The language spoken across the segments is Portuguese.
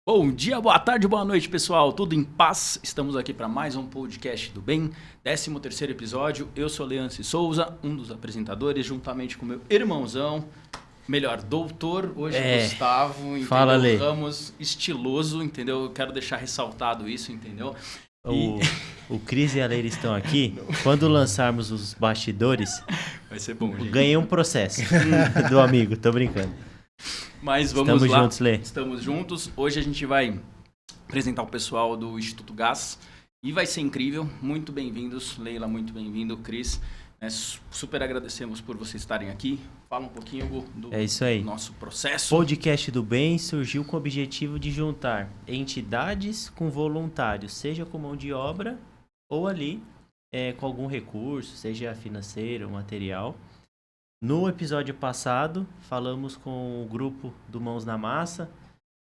Bom dia, boa tarde, boa noite, pessoal. Tudo em paz? Estamos aqui para mais um podcast do bem, 13º episódio. Eu sou Leandro Souza, um dos apresentadores, juntamente com meu irmãozão, melhor, doutor, hoje Gustavo, entendeu? Fala, Lê. Ramos, estiloso, entendeu? Eu quero deixar ressaltado isso, entendeu? O Cris e a Leila estão aqui. Quando lançarmos os bastidores, vai ser bom, gente. Ganhei um processo do amigo, tô brincando. Mas vamos Estamos lá. Juntos, Lê. Estamos juntos. Hoje a gente vai apresentar o pessoal do Instituto Gás e vai ser incrível. Muito bem-vindos, Leila, muito bem-vindo, Cris. Super agradecemos por vocês estarem aqui. Fala um pouquinho do nosso processo. O podcast do bem surgiu com o objetivo de juntar entidades com voluntários, seja com mão de obra ou ali com algum recurso, seja financeiro, material. No episódio passado, falamos com o grupo do Mãos na Massa,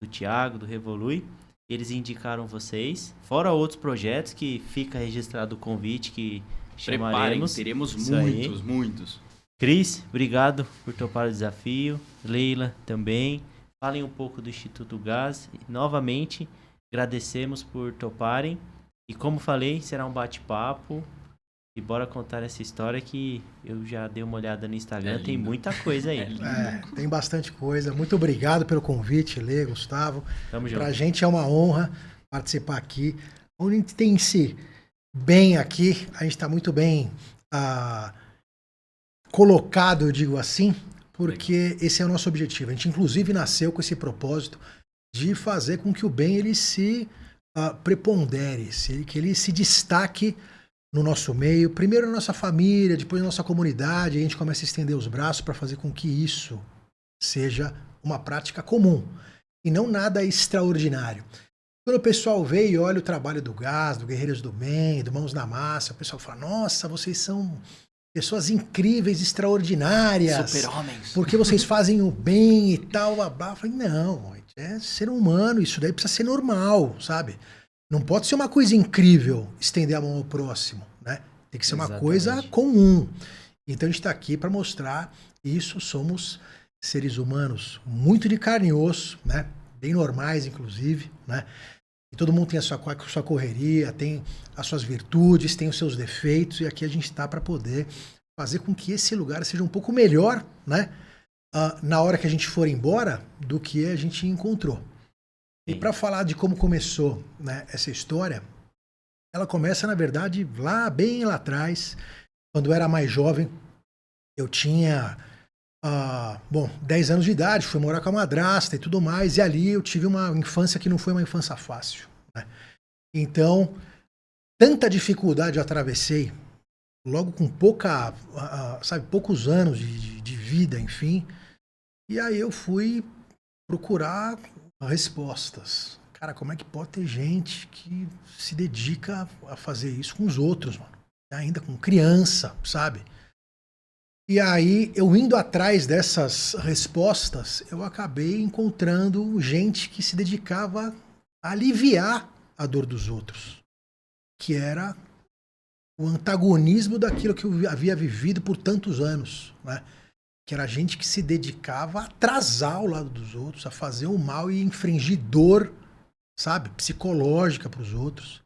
do Thiago, do Revolui. Eles indicaram vocês, fora outros projetos que fica registrado o convite que chamaremos. Teremos muitos. Cris, obrigado por topar o desafio. Leila também. Falem um pouco do Instituto Gás. Novamente, agradecemos por toparem. E como falei, será um bate-papo. E bora contar essa história que eu já dei uma olhada no Instagram, tem muita coisa aí. Tem bastante coisa. Muito obrigado pelo convite, Lê, Gustavo. Tamo junto. Pra gente é uma honra participar aqui. Onde a gente tem esse bem aqui, a gente está muito bem colocado, eu digo assim, porque esse é o nosso objetivo. A gente inclusive nasceu com esse propósito de fazer com que o bem ele se prepondere, que ele se destaque no nosso meio, primeiro na nossa família, depois na nossa comunidade, a gente começa a estender os braços para fazer com que isso seja uma prática comum e não nada extraordinário. Quando o pessoal vê e olha o trabalho do Gás, do Guerreiros do Bem, do Mãos na Massa, o pessoal fala, nossa, vocês são pessoas incríveis, extraordinárias. Super-homens. Porque vocês fazem o bem e tal, blá. Eu falei, não, é ser humano, isso daí precisa ser normal, sabe? Não pode ser uma coisa incrível estender a mão ao próximo, né? Tem que ser uma coisa comum. Então a gente está aqui para mostrar isso. Somos seres humanos muito de carne e osso, né? Bem normais, inclusive, né? E todo mundo tem a sua correria, tem as suas virtudes, tem os seus defeitos, e aqui a gente está para poder fazer com que esse lugar seja um pouco melhor, né? Na hora que a gente for embora, do que a gente encontrou. E para falar de como começou, né, essa história, ela começa, na verdade, bem lá atrás, quando eu era mais jovem. Eu tinha 10 anos de idade, fui morar com a madrasta e tudo mais, e ali eu tive uma infância que não foi uma infância fácil, né? Então, tanta dificuldade eu atravessei, logo com poucos anos de vida, enfim, e aí eu fui procurar respostas. Cara, como é que pode ter gente que se dedica a fazer isso com os outros, mano? Ainda com criança, sabe? E aí, eu indo atrás dessas respostas, eu acabei encontrando gente que se dedicava a aliviar a dor dos outros, que era o antagonismo daquilo que eu havia vivido por tantos anos, né? Que era gente que se dedicava a atrasar o lado dos outros, a fazer o mal e infringir dor, sabe, psicológica para os outros.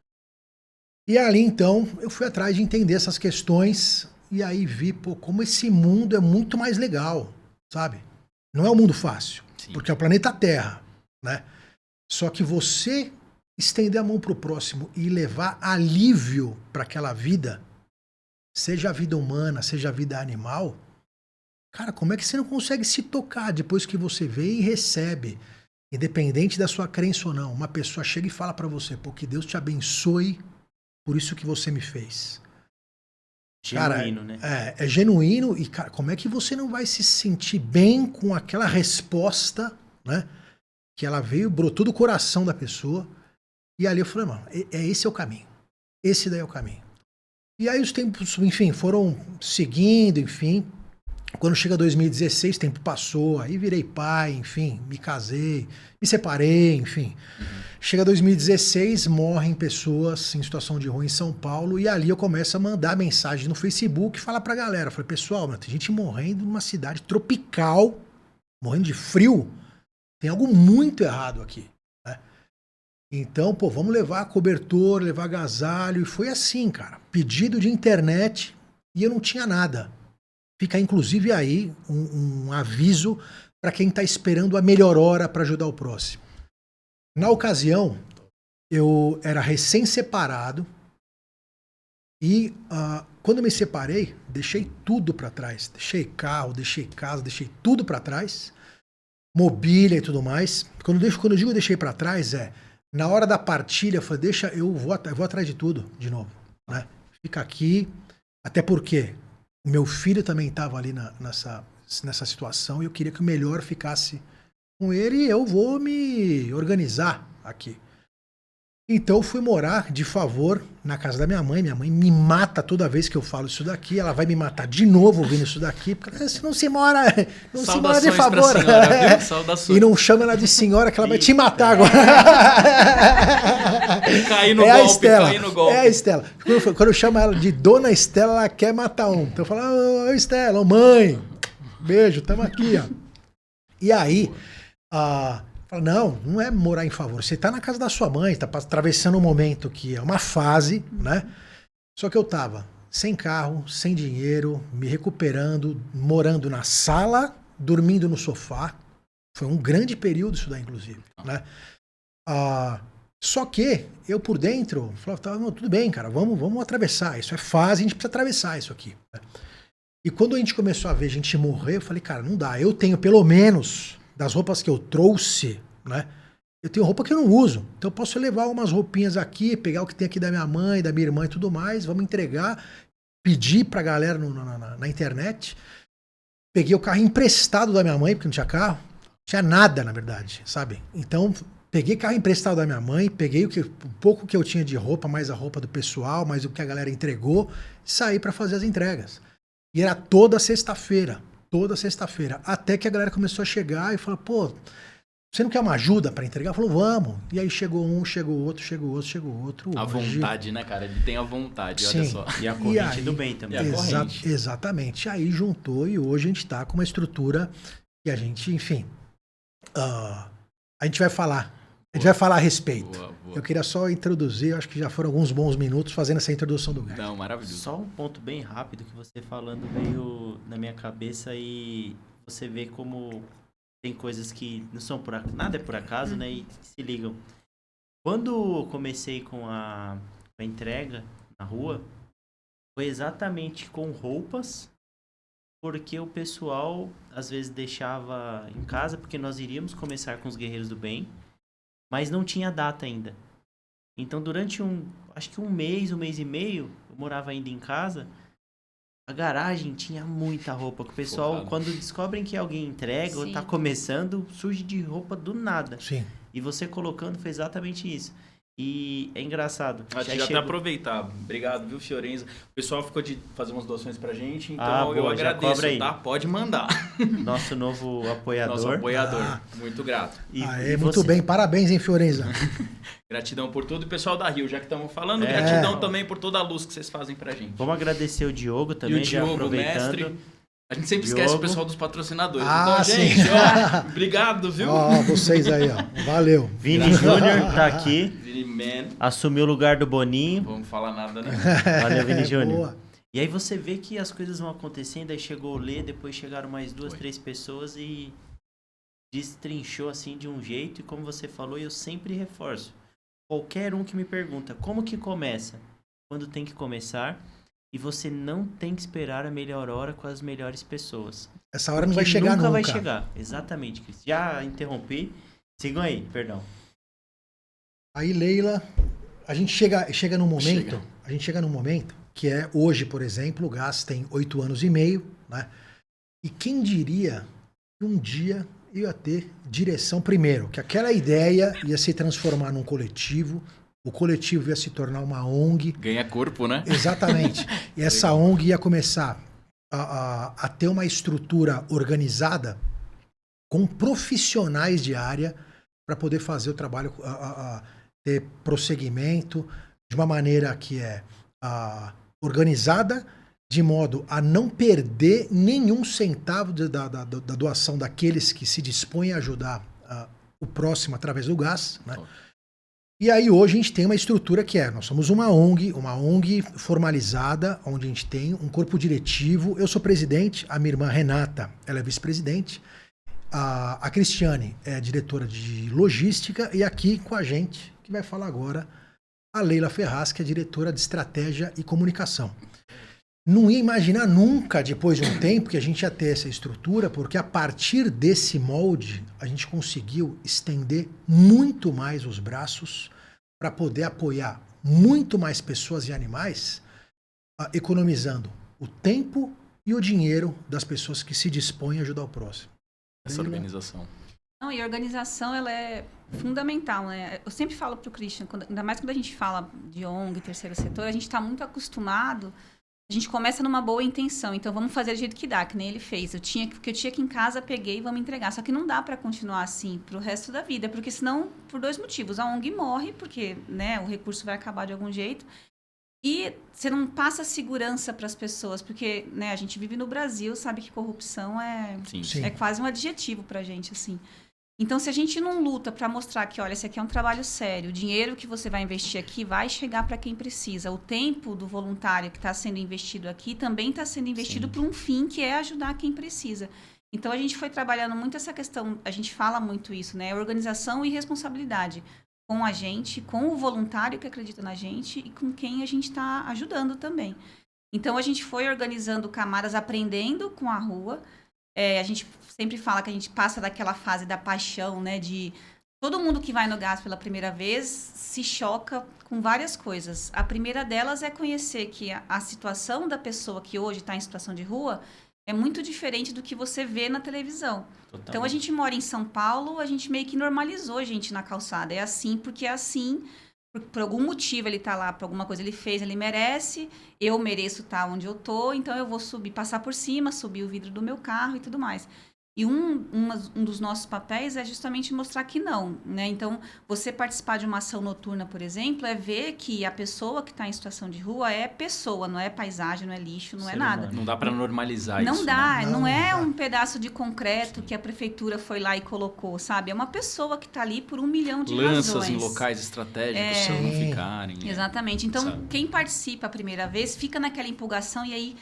E ali, então, eu fui atrás de entender essas questões e aí vi, como esse mundo é muito mais legal, sabe? Não é um mundo fácil, sim, porque é o planeta Terra, né? Só que você estender a mão para o próximo e levar alívio para aquela vida, seja a vida humana, seja a vida animal, cara, como é que você não consegue se tocar depois que você vê e recebe, independente da sua crença ou não, uma pessoa chega e fala pra você, que Deus te abençoe por isso que você me fez. Genuíno, cara, né? É genuíno e, cara, como é que você não vai se sentir bem com aquela resposta, né? Que ela brotou do coração da pessoa. E ali eu falei, mano, esse é o caminho. Esse daí é o caminho. E aí os tempos, enfim, foram seguindo, enfim. Quando chega 2016, o tempo passou, aí virei pai, enfim, me casei, me separei, enfim. Chega 2016, morrem pessoas em situação de rua em São Paulo, e ali eu começo a mandar mensagem no Facebook e falar pra galera. Eu falei, pessoal, tem gente morrendo numa cidade tropical, morrendo de frio, tem algo muito errado aqui, né? Então, pô, vamos levar cobertor, levar agasalho. E foi assim, cara. Pedido de internet e eu não tinha nada. Fica inclusive aí um aviso para quem está esperando a melhor hora para ajudar o próximo. Na ocasião, eu era recém-separado e quando eu me separei, deixei tudo para trás. Deixei carro, deixei casa, deixei tudo para trás. Mobília e tudo mais. Quando eu digo deixei para trás, na hora da partilha, eu falei, eu vou atrás de tudo de novo. Né? Fica aqui, até porque o meu filho também estava ali nessa situação e eu queria que o melhor ficasse com ele e eu vou me organizar aqui. Então eu fui morar de favor na casa da minha mãe. Minha mãe me mata toda vez que eu falo isso daqui. Ela vai me matar de novo ouvindo isso daqui. Porque se não se mora, não se mora de favor. Senhora, saudações. E não chama ela de senhora que ela vai te matar agora. Cair no golpe, Estela, cair no golpe. É a Estela. Quando eu chamo ela de Dona Estela, ela quer matar um. Então eu falo, ô Estela, ô mãe, beijo, tamo aqui, ó. E aí, fala, não é morar em favor. Você tá na casa da sua mãe, tá atravessando um momento que é uma fase, né? Só que eu tava sem carro, sem dinheiro, me recuperando, morando na sala, dormindo no sofá. Foi um grande período isso daí, inclusive, né? Só que eu por dentro falava, tudo bem, cara, vamos atravessar. Isso é fase, a gente precisa atravessar isso aqui. Né? E quando a gente começou a ver gente morrer, eu falei, cara, não dá. Eu tenho pelo menos das roupas que eu trouxe, né? Eu tenho roupa que eu não uso. Então eu posso levar umas roupinhas aqui, pegar o que tem aqui da minha mãe, da minha irmã e tudo mais, vamos entregar, pedir pra galera na internet. Peguei o carro emprestado da minha mãe, porque não tinha carro. Não tinha nada, na verdade, sabe? Então, peguei carro emprestado da minha mãe, peguei o pouco que eu tinha de roupa, mais a roupa do pessoal, mais o que a galera entregou, saí pra fazer as entregas. E era toda sexta-feira. Até que a galera começou a chegar e falou, pô, você não quer uma ajuda pra entregar? Falou, vamos. E aí chegou um, chegou outro. A vontade, né, cara? Ele tem a vontade, sim. Olha só. E a corrente do bem também. Exatamente. Aí juntou e hoje a gente tá com uma estrutura que a gente, enfim, a gente vai falar. A gente vai falar a respeito. Boa. Eu queria só introduzir, acho que já foram alguns bons minutos fazendo essa introdução do Gás. Não, maravilhoso. Só um ponto bem rápido que você falando veio na minha cabeça e você vê como tem coisas que não são por acaso, nada é por acaso, né? E se ligam. Quando eu comecei com a entrega na rua, foi exatamente com roupas, porque o pessoal às vezes deixava em casa, porque nós iríamos começar com os Guerreiros do Bem, mas não tinha data ainda. Então durante acho que um mês e meio, eu morava ainda em casa, a garagem tinha muita roupa. Que o pessoal, Focado. quando descobrem que alguém entrega ou tá começando, surge de roupa do nada. Sim. E você colocando foi exatamente isso. E é engraçado. Acho que já até aproveitar. Obrigado, viu, Fiorenza? O pessoal ficou de fazer umas doações pra gente, então eu boa, já agradeço, cobra aí. tá? Pode mandar. Nosso novo apoiador. Nosso apoiador. Muito grato. Muito bem, parabéns, hein, Fiorenza? Gratidão por tudo. E pessoal da Rio, já que estamos falando, gratidão também por toda a luz que vocês fazem pra gente. Vamos agradecer o Diogo também, E o Diogo, já aproveitando. mestre. A gente sempre Diogo. esquece o pessoal dos patrocinadores. Ah, Então, sim. gente, ó, obrigado, viu? Ó, vocês aí, ó. Valeu. Vini Júnior tá aqui, Vini Man. assumiu o lugar do Boninho. Não vamos falar nada, né? Valeu, Vini Júnior. Boa. E aí você vê que as coisas vão acontecendo, aí chegou o Lê, depois chegaram mais 2, 3 pessoas e destrinchou assim de um jeito. E como você falou, eu sempre reforço. Qualquer um que me pergunta como que começa, quando tem que começar, e você não tem que esperar a melhor hora com as melhores pessoas. Essa hora não vai chegar nunca. Nunca vai chegar, exatamente, Cris. Já interrompi. Sigam aí, perdão. Aí, Leila, a gente chega num momento, a gente chega num momento que é hoje, por exemplo, o Gás tem 8 anos e meio, né? E quem diria que um dia ia ter direção primeiro, que aquela ideia ia se transformar num coletivo, o coletivo ia se tornar uma ONG. Ganha corpo, né? Exatamente. E essa ONG ia começar a ter uma estrutura organizada com profissionais de área para poder fazer o trabalho, ter prosseguimento de uma maneira que é organizada, de modo a não perder nenhum centavo da doação daqueles que se dispõem a ajudar o próximo através do Gás, né? E aí hoje a gente tem uma estrutura nós somos uma ONG formalizada, onde a gente tem um corpo diretivo. Eu sou presidente, a minha irmã Renata, ela é vice-presidente, a Cristiane é diretora de logística, e aqui com a gente, que vai falar agora, a Leila Ferraz, que é diretora de estratégia e comunicação. Não ia imaginar nunca, depois de um tempo, que a gente ia ter essa estrutura, porque a partir desse molde, a gente conseguiu estender muito mais os braços para poder apoiar muito mais pessoas e animais, economizando o tempo e o dinheiro das pessoas que se dispõem a ajudar o próximo. Essa organização. Não, e a organização, ela é fundamental, né? Eu sempre falo para o Christian, ainda mais quando a gente fala de ONG, terceiro setor, a gente está muito acostumado. A gente começa numa boa intenção, então vamos fazer do jeito que dá, que nem ele fez. O que eu tinha aqui em casa, peguei e vamos entregar. Só que não dá para continuar assim pro resto da vida, porque senão, por 2 motivos. A ONG morre, porque né, o recurso vai acabar de algum jeito. E você não passa segurança para as pessoas, porque né, a gente vive no Brasil, sabe que corrupção é quase um adjetivo para a gente, assim. Então, se a gente não luta para mostrar que, olha, esse aqui é um trabalho sério, o dinheiro que você vai investir aqui vai chegar para quem precisa, o tempo do voluntário que está sendo investido aqui também está sendo investido para um fim que é ajudar quem precisa. Então, a gente foi trabalhando muito essa questão, a gente fala muito isso, né? Organização e responsabilidade com a gente, com o voluntário que acredita na gente e com quem a gente está ajudando também. Então, a gente foi organizando camadas, aprendendo com a rua. A gente sempre fala que a gente passa daquela fase da paixão, né? De todo mundo que vai no gás pela primeira vez se choca com várias coisas. A primeira delas é conhecer que a situação da pessoa que hoje está em situação de rua é muito diferente do que você vê na televisão. Totalmente. Então, a gente mora em São Paulo, a gente meio que normalizou a gente na calçada. É assim porque é assim. Por algum motivo ele está lá, por alguma coisa ele fez, ele merece, eu mereço estar onde eu tô, então eu vou subir, passar por cima, subir o vidro do meu carro e tudo mais. E um dos nossos papéis é justamente mostrar que não, né? Então, você participar de uma ação noturna, por exemplo, é ver que a pessoa que está em situação de rua é pessoa, não é paisagem, não é lixo, não é nada. Não dá para normalizar isso. Não dá, né? não é um pedaço de concreto que a prefeitura foi lá e colocou, sabe? É uma pessoa que está ali por 1 milhão de razões. Lanças em locais estratégicos para não ficarem. Exatamente. Então, sabe? Quem participa a primeira vez fica naquela empolgação e aí,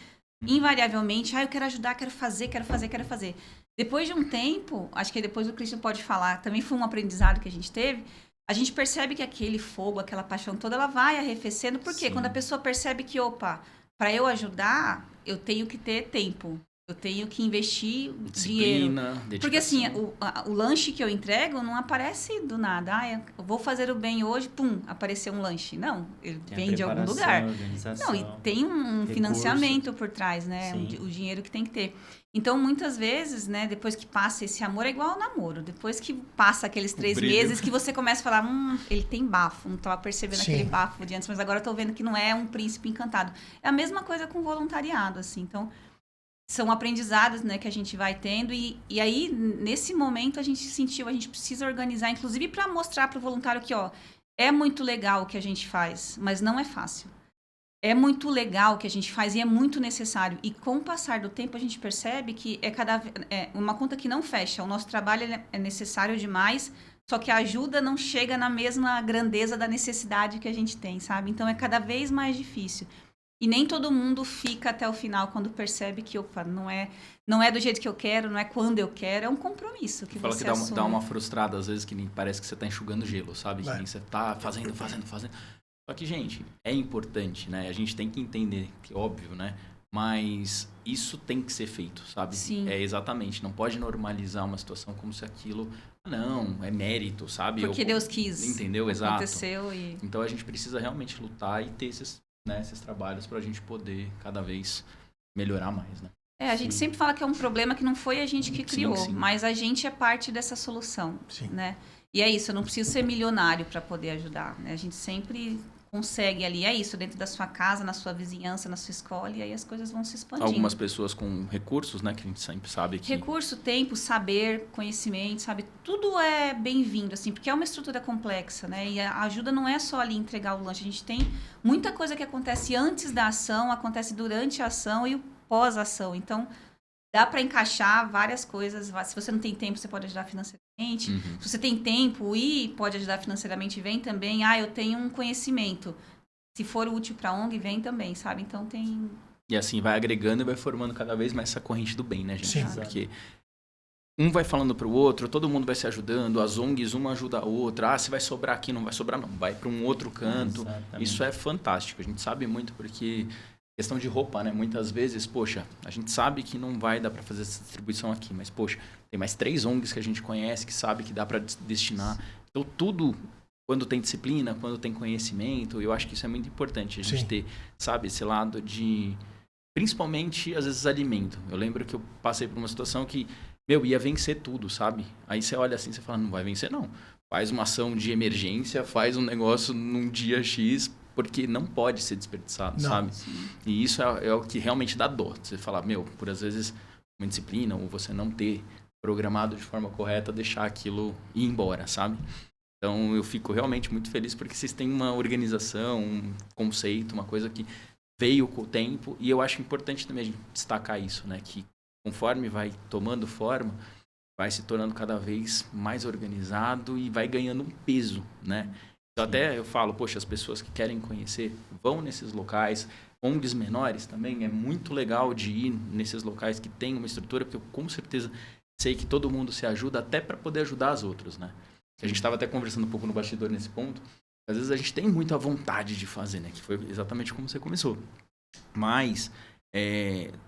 invariavelmente, eu quero ajudar, quero fazer. Depois de um tempo, acho que depois o Christian pode falar, também foi um aprendizado que a gente teve, a gente percebe que aquele fogo, aquela paixão toda, ela vai arrefecendo. Por quê? Quando a pessoa percebe que, para eu ajudar, eu tenho que ter tempo. Eu tenho que investir dinheiro. Dedicação. Porque assim, o lanche que eu entrego não aparece do nada. Eu vou fazer o bem hoje, pum, apareceu um lanche. Não, ele vem de algum lugar. Não, e tem um financiamento por trás, né? O dinheiro que tem que ter. Então, muitas vezes, né, depois que passa esse amor, é igual ao namoro. Depois que passa aqueles 3 meses que você começa a falar, ele tem bafo. Não estava percebendo aquele bafo de antes, mas agora estou vendo que não é um príncipe encantado. É a mesma coisa com voluntariado, assim. Então, são aprendizados, né, que a gente vai tendo e aí, nesse momento, a gente sentiu, a gente precisa organizar, inclusive para mostrar para o voluntário que, é muito legal o que a gente faz, mas não é fácil. É muito legal o que a gente faz e é muito necessário. E com o passar do tempo, a gente percebe que é uma conta que não fecha. O nosso trabalho é necessário demais, só que a ajuda não chega na mesma grandeza da necessidade que a gente tem, sabe? Então, é cada vez mais difícil. E nem todo mundo fica até o final quando percebe que, não é do jeito que eu quero, não é quando eu quero, é um compromisso que você assume. Dá uma frustrada, às vezes, que parece que você está enxugando gelo, sabe? Que nem você está fazendo. Só que, gente, é importante, né? A gente tem que entender, que é óbvio, né? Mas isso tem que ser feito, sabe? Sim. Exatamente, não pode normalizar uma situação como se aquilo... Não, é mérito, sabe? Porque Deus quis. Entendeu? Exato. Aconteceu e... Então, a gente precisa realmente lutar e ter esses trabalhos para a gente poder cada vez melhorar mais, né? A gente sempre fala que é um problema que não foi a gente que criou, sim. Mas a gente é parte dessa solução, né? E é isso, eu não preciso ser milionário para poder ajudar, né? A gente sempre consegue ali, é isso, dentro da sua casa, na sua vizinhança, na sua escola, e aí as coisas vão se expandindo. Algumas pessoas com recursos, né, que a gente sempre sabe que... Recurso, tempo, saber, conhecimento, sabe? Tudo é bem-vindo, assim, porque é uma estrutura complexa, né? E a ajuda não é só ali entregar o lanche, a gente tem muita coisa que acontece antes da ação, acontece durante a ação e o pós-ação. Então, dá para encaixar várias coisas. Se você não tem tempo, você pode ajudar financeiramente. Se você tem tempo e pode ajudar financeiramente, vem também. Eu tenho um conhecimento. Se for útil para a ONG, vem também, sabe? Então tem... E assim, vai agregando e vai formando cada vez mais essa corrente do bem, né, gente? Sim. Porque um vai falando pro outro, todo mundo vai se ajudando, as ONGs uma ajuda a outra. Se vai sobrar aqui, não vai sobrar não. Vai para um outro canto. Exatamente. Isso é fantástico. A gente sabe muito porque... Questão de roupa, né? Muitas vezes, poxa, a gente sabe que não vai dar para fazer essa distribuição aqui, mas, poxa, tem mais 3 ONGs que a gente conhece, que sabe que dá para destinar. Então, tudo, quando tem disciplina, quando tem conhecimento, eu acho que isso é muito importante. A gente ter, sabe, esse lado de... Principalmente, às vezes, alimento. Eu lembro que eu passei por uma situação que, ia vencer tudo, sabe? Aí você olha assim, você fala, não vai vencer, não. Faz uma ação de emergência, faz um negócio num dia X... Porque não pode ser desperdiçado, sabe? Sim. E isso é o que realmente dá dó. Você falar, por às vezes, uma disciplina, ou você não ter programado de forma correta, deixar aquilo ir embora, sabe? Então, eu fico realmente muito feliz porque vocês têm uma organização, um conceito, uma coisa que veio com o tempo. E eu acho importante também a gente destacar isso, né? Que conforme vai tomando forma, vai se tornando cada vez mais organizado e vai ganhando um peso, né? Então, até eu falo, poxa, as pessoas que querem conhecer, vão nesses locais, ONGs menores também, é muito legal de ir nesses locais que tem uma estrutura, porque eu com certeza sei que todo mundo se ajuda até para poder ajudar os outros, né? A gente estava até conversando um pouco no bastidor nesse ponto, às vezes a gente tem muita vontade de fazer, né? Que foi exatamente como você começou. Mas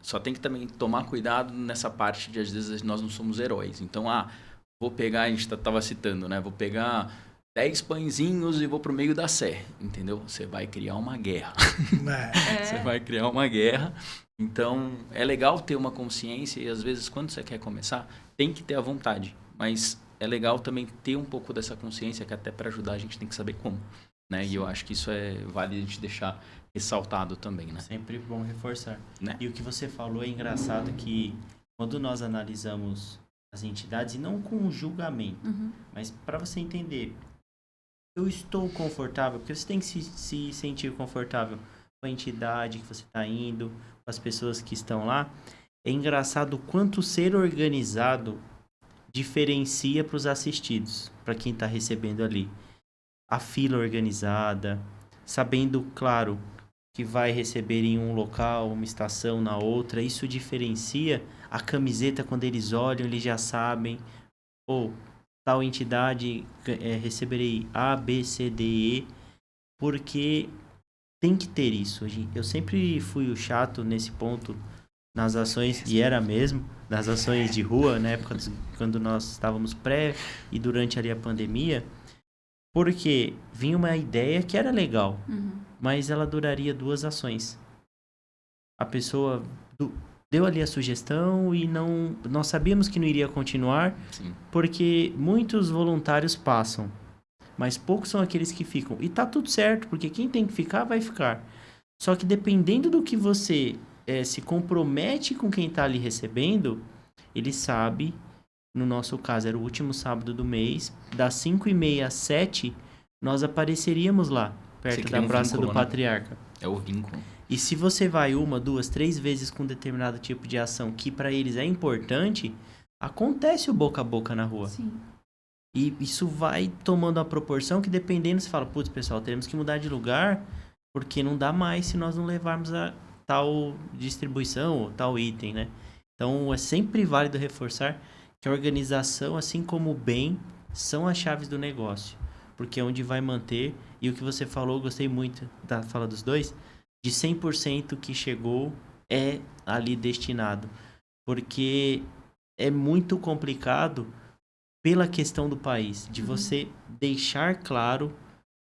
só tem que também tomar cuidado nessa parte de, às vezes, nós não somos heróis. Então, vou pegar, a gente estava citando, né? Vou pegar 10 pãezinhos e vou pro meio da Sé, entendeu? Você vai criar uma guerra. Você vai criar uma guerra. Então, é legal ter uma consciência e, às vezes, quando você quer começar, tem que ter a vontade. Mas é legal também ter um pouco dessa consciência que até para ajudar a gente tem que saber como, né? E eu acho que isso vale a gente deixar ressaltado também, né? Sempre bom reforçar. Né? E o que você falou é engraçado que quando nós analisamos as entidades, e não com julgamento, mas para você entender... Eu estou confortável, porque você tem que se sentir confortável com a entidade que você está indo, com as pessoas que estão lá. É engraçado o quanto ser organizado diferencia para os assistidos, para quem está recebendo ali. A fila organizada, sabendo, claro, que vai receber em um local, uma estação na outra. Isso diferencia a camiseta, quando eles olham, eles já sabem. Tal entidade receberei A, B, C, D, E, porque tem que ter isso. Eu sempre fui o chato nesse ponto nas ações, e era mesmo, nas ações de rua, na época quando nós estávamos e durante ali a pandemia, porque vinha uma ideia que era legal, mas ela duraria 2 ações. A pessoa... deu ali a sugestão e nós sabíamos que não iria continuar. Sim. Porque muitos voluntários passam, mas poucos são aqueles que ficam. E tá tudo certo, porque quem tem que ficar, vai ficar. Só que dependendo do que você se compromete com quem tá ali recebendo, ele sabe, no nosso caso era o último sábado do mês, das 5h30 às 7h, nós apareceríamos lá, perto da Praça do Patriarca. É o vínculo. E se você vai 1, 2, 3 vezes com determinado tipo de ação que para eles é importante, acontece o boca a boca na rua. Sim. E isso vai tomando a proporção que, dependendo, você fala, putz, pessoal, teremos que mudar de lugar, porque não dá mais se nós não levarmos a tal distribuição ou tal item, né? Então, é sempre válido reforçar que a organização, assim como o bem, são as chaves do negócio. Porque é onde vai manter, e o que você falou, gostei muito da fala dos dois, de 100% que chegou é ali destinado. Porque é muito complicado pela questão do país, de você deixar claro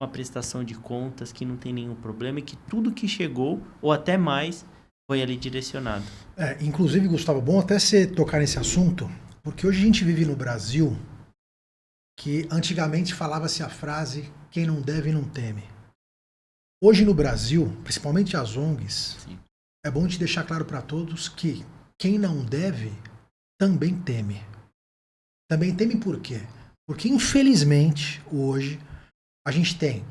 uma prestação de contas que não tem nenhum problema e que tudo que chegou, ou até mais, foi ali direcionado. Inclusive, Gustavo, bom até você tocar nesse assunto, porque hoje a gente vive no Brasil que antigamente falava-se a frase quem não deve não teme. Hoje no Brasil, principalmente as ONGs, Sim. é bom te deixar claro para todos que quem não deve também teme. Também teme por quê? Porque infelizmente hoje a gente tem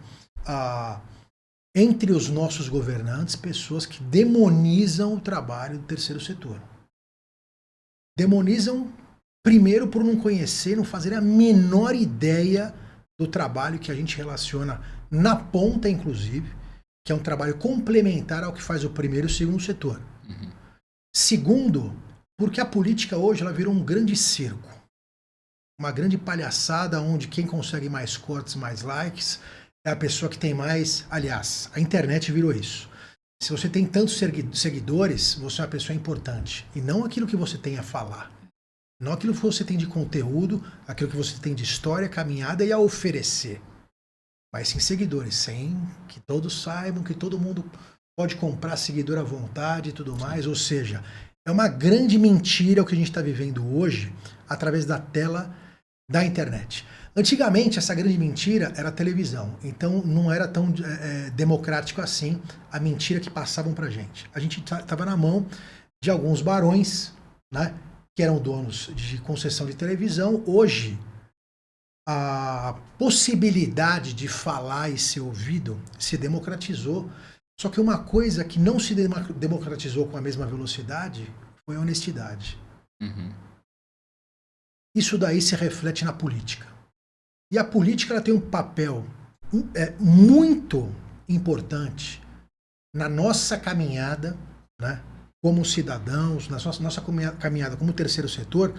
entre os nossos governantes pessoas que demonizam o trabalho do terceiro setor. demonizam primeiro por não conhecer, não fazerem a menor ideia do trabalho que a gente relaciona na ponta, inclusive, que é um trabalho complementar ao que faz o primeiro e o segundo setor. Uhum. Segundo, porque a política hoje ela virou um grande circo. Uma grande palhaçada onde quem consegue mais cortes, mais likes, é a pessoa que tem mais... Aliás, a internet virou isso. Se você tem tantos seguidores, você é uma pessoa importante. E não aquilo que você tem a falar. Não aquilo que você tem de conteúdo, aquilo que você tem de história, caminhada e a oferecer. Mas sim seguidores, sem que todos saibam, que todo mundo pode comprar seguidor à vontade e tudo mais. Ou seja, é uma grande mentira o que a gente está vivendo hoje através da tela da internet. Antigamente, essa grande mentira era a televisão. Então, não era tão democrático assim a mentira que passavam pra gente. A gente estava na mão de alguns barões, né, que eram donos de concessão de televisão. Hoje, a possibilidade de falar e ser ouvido se democratizou. Só que uma coisa que não se democratizou com a mesma velocidade foi a honestidade. Uhum. Isso daí se reflete na política. E a política ela tem um papel muito importante na nossa caminhada, né, como cidadãos, na nossa caminhada como terceiro setor,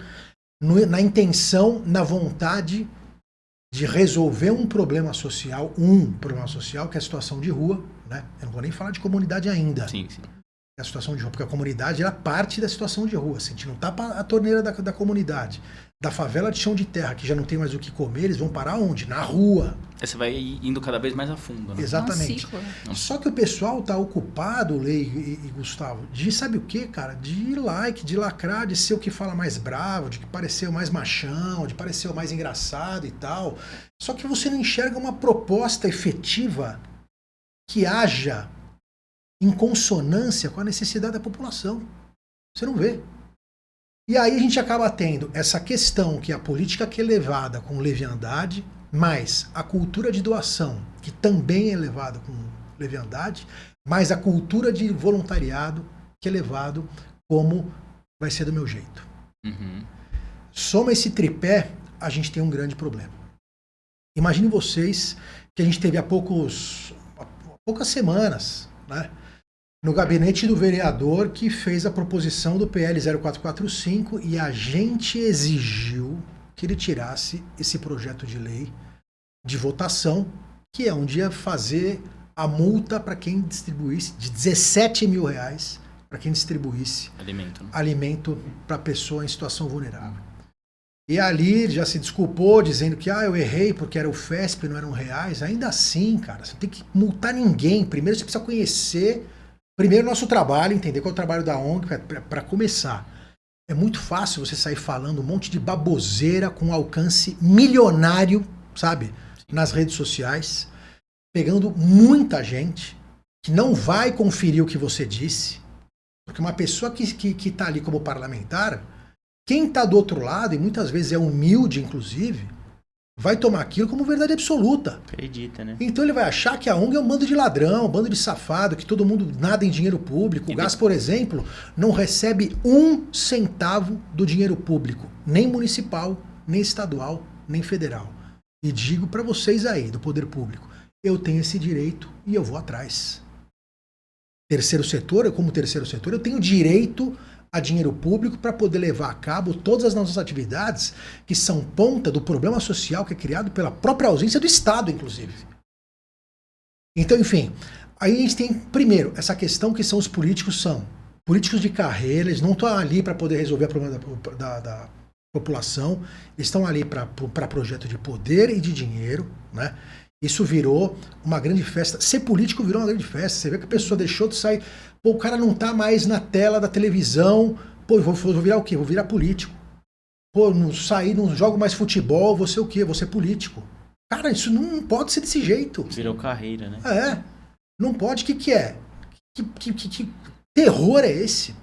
na intenção, na vontade de resolver um problema social que é a situação de rua, né? Eu não vou nem falar de comunidade ainda. Sim, sim. É a situação de rua, porque a comunidade é parte da situação de rua. Se a gente não tapa a torneira da comunidade, da favela de chão de terra, que já não tem mais o que comer, eles vão parar onde? Na rua. Aí você vai indo cada vez mais a fundo, né? Exatamente. É um ciclo. Só que o pessoal tá ocupado, Lei e Gustavo, de sabe o que, cara? De like, de lacrar, de ser o que fala mais bravo, de que parecer o mais machão, de parecer o mais engraçado e tal. Só que você não enxerga uma proposta efetiva que haja em consonância com a necessidade da população. Você não vê. E aí a gente acaba tendo essa questão que a política que é levada com leviandade, mais a cultura de doação, que também é levada com leviandade, mais a cultura de voluntariado, que é levado como vai ser do meu jeito. Uhum. Soma esse tripé, a gente tem um grande problema. Imagine vocês que a gente teve há poucas semanas, né, no gabinete do vereador que fez a proposição do PL 0445 e a gente exigiu que ele tirasse esse projeto de lei de votação, que é onde ia fazer a multa para quem distribuísse de R$17 mil para quem distribuísse Alimento, né? alimento para pessoa em situação vulnerável. E ali já se desculpou, dizendo que eu errei porque era o FESP, não eram reais. Ainda assim, cara, você tem que multar ninguém. Primeiro você precisa conhecer o nosso trabalho, entender qual é o trabalho da ONG, para começar. É muito fácil você sair falando um monte de baboseira com alcance milionário, sabe? Nas redes sociais, pegando muita gente que não vai conferir o que você disse. Porque uma pessoa que tá ali como parlamentar, quem tá do outro lado, e muitas vezes é humilde, inclusive, vai tomar aquilo como verdade absoluta. Acredita, né? Então ele vai achar que a ONG é um bando de ladrão, um bando de safado, que todo mundo nada em dinheiro público. O GAS, por exemplo, não recebe 1 centavo do dinheiro público, nem municipal, nem estadual, nem federal. E digo para vocês aí, do poder público, eu tenho esse direito e eu vou atrás. Terceiro setor, eu como terceiro setor, eu tenho direito a dinheiro público para poder levar a cabo todas as nossas atividades que são ponta do problema social que é criado pela própria ausência do Estado, inclusive. Então, enfim, aí a gente tem, primeiro, essa questão que são os políticos, são políticos de carreira, eles não estão ali para poder resolver o problema da população, eles estão ali para projeto de poder e de dinheiro, né? Isso virou uma grande festa. Ser político virou uma grande festa. Você vê que a pessoa deixou de sair. Pô, o cara não tá mais na tela da televisão. Pô, vou virar o quê? Vou virar político. Pô, não sair, não jogo mais futebol, vou ser o quê? Vou ser político. Cara, isso não pode ser desse jeito. Virou carreira, né? É. Não pode. O que é? Que terror é esse?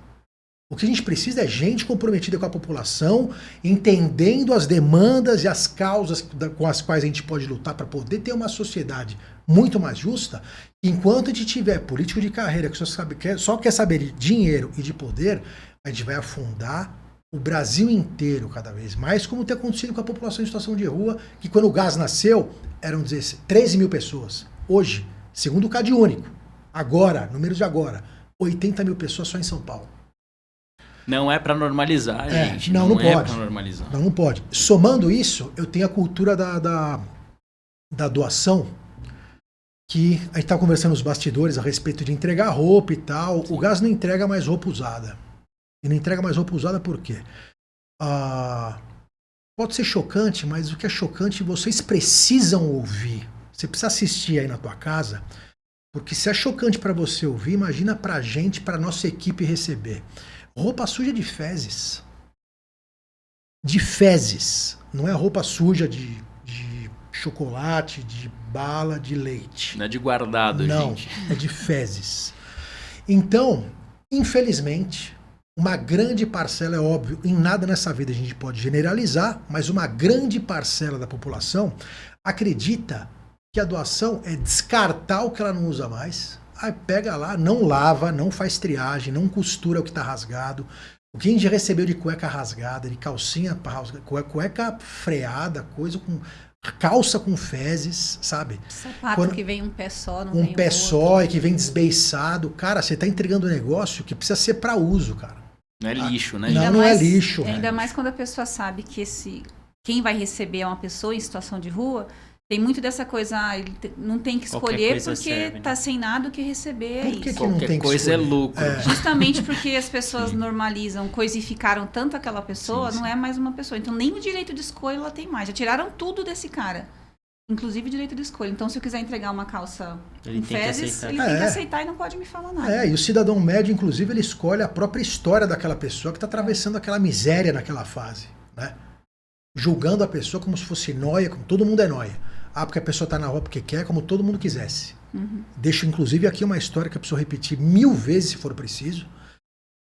O que a gente precisa é gente comprometida com a população, entendendo as demandas e as causas com as quais a gente pode lutar para poder ter uma sociedade muito mais justa. Enquanto a gente tiver político de carreira que só quer saber de dinheiro e de poder, a gente vai afundar o Brasil inteiro cada vez mais, como tem acontecido com a população em situação de rua, que quando o gás nasceu, eram 13 mil pessoas. Hoje, segundo o CadÚnico, agora, números de agora, 80 mil pessoas só em São Paulo. Não é para normalizar, gente. Não é pode. Pra normalizar. Não pode. Somando isso, eu tenho a cultura da doação, que a gente estava conversando nos bastidores a respeito de entregar roupa e tal. Sim. O gás não entrega mais roupa usada. E não entrega mais roupa usada por quê? Pode ser chocante, mas o que é chocante vocês precisam ouvir. Você precisa assistir aí na tua casa, porque se é chocante para você ouvir, imagina pra gente, pra nossa equipe receber. Roupa suja de fezes. De fezes. Não é roupa suja de chocolate, de bala, de leite. Não é de guardado, Não, gente. é de fezes. Então, infelizmente, uma grande parcela, é óbvio, em nada nessa vida a gente pode generalizar, mas uma grande parcela da população acredita que a doação é descartar o que ela não usa mais. Aí pega lá, não lava, não faz triagem, não costura o que está rasgado. O que a gente recebeu de cueca rasgada, de calcinha cueca freada, coisa com calça com fezes, sabe? Sapato que vem um pé só, não um vem pé outro. só e que vem desbeiçado. Cara, você tá entregando um negócio que precisa ser para uso, cara. Não é lixo, né? Não, gente? não é lixo. Ainda velho. mais quando a pessoa sabe que quem vai receber é uma pessoa em situação de rua. Tem muito dessa coisa, não tem que Qualquer escolher coisa porque serve, né? tá sem nada o que receber. Por É que isso. que não Qualquer tem que coisa é escolher? lucro. Justamente porque as pessoas Sim. normalizam, coisificaram tanto aquela pessoa, Sim, não é mais uma pessoa. Então nem o direito de escolha ela tem mais. Já tiraram tudo desse cara. Inclusive o direito de escolha. Então se eu quiser entregar uma calça Ele com tem que fezes, aceitar. ele tem que aceitar e não pode me falar nada. E o cidadão médio, inclusive, ele escolhe a própria história daquela pessoa que está atravessando aquela miséria naquela fase, né? Julgando a pessoa como se fosse nóia, como todo mundo é nóia. Porque a pessoa está na rua porque quer, como todo mundo quisesse. Uhum. Deixo, inclusive, aqui uma história que eu preciso repetir 1000 vezes, se for preciso,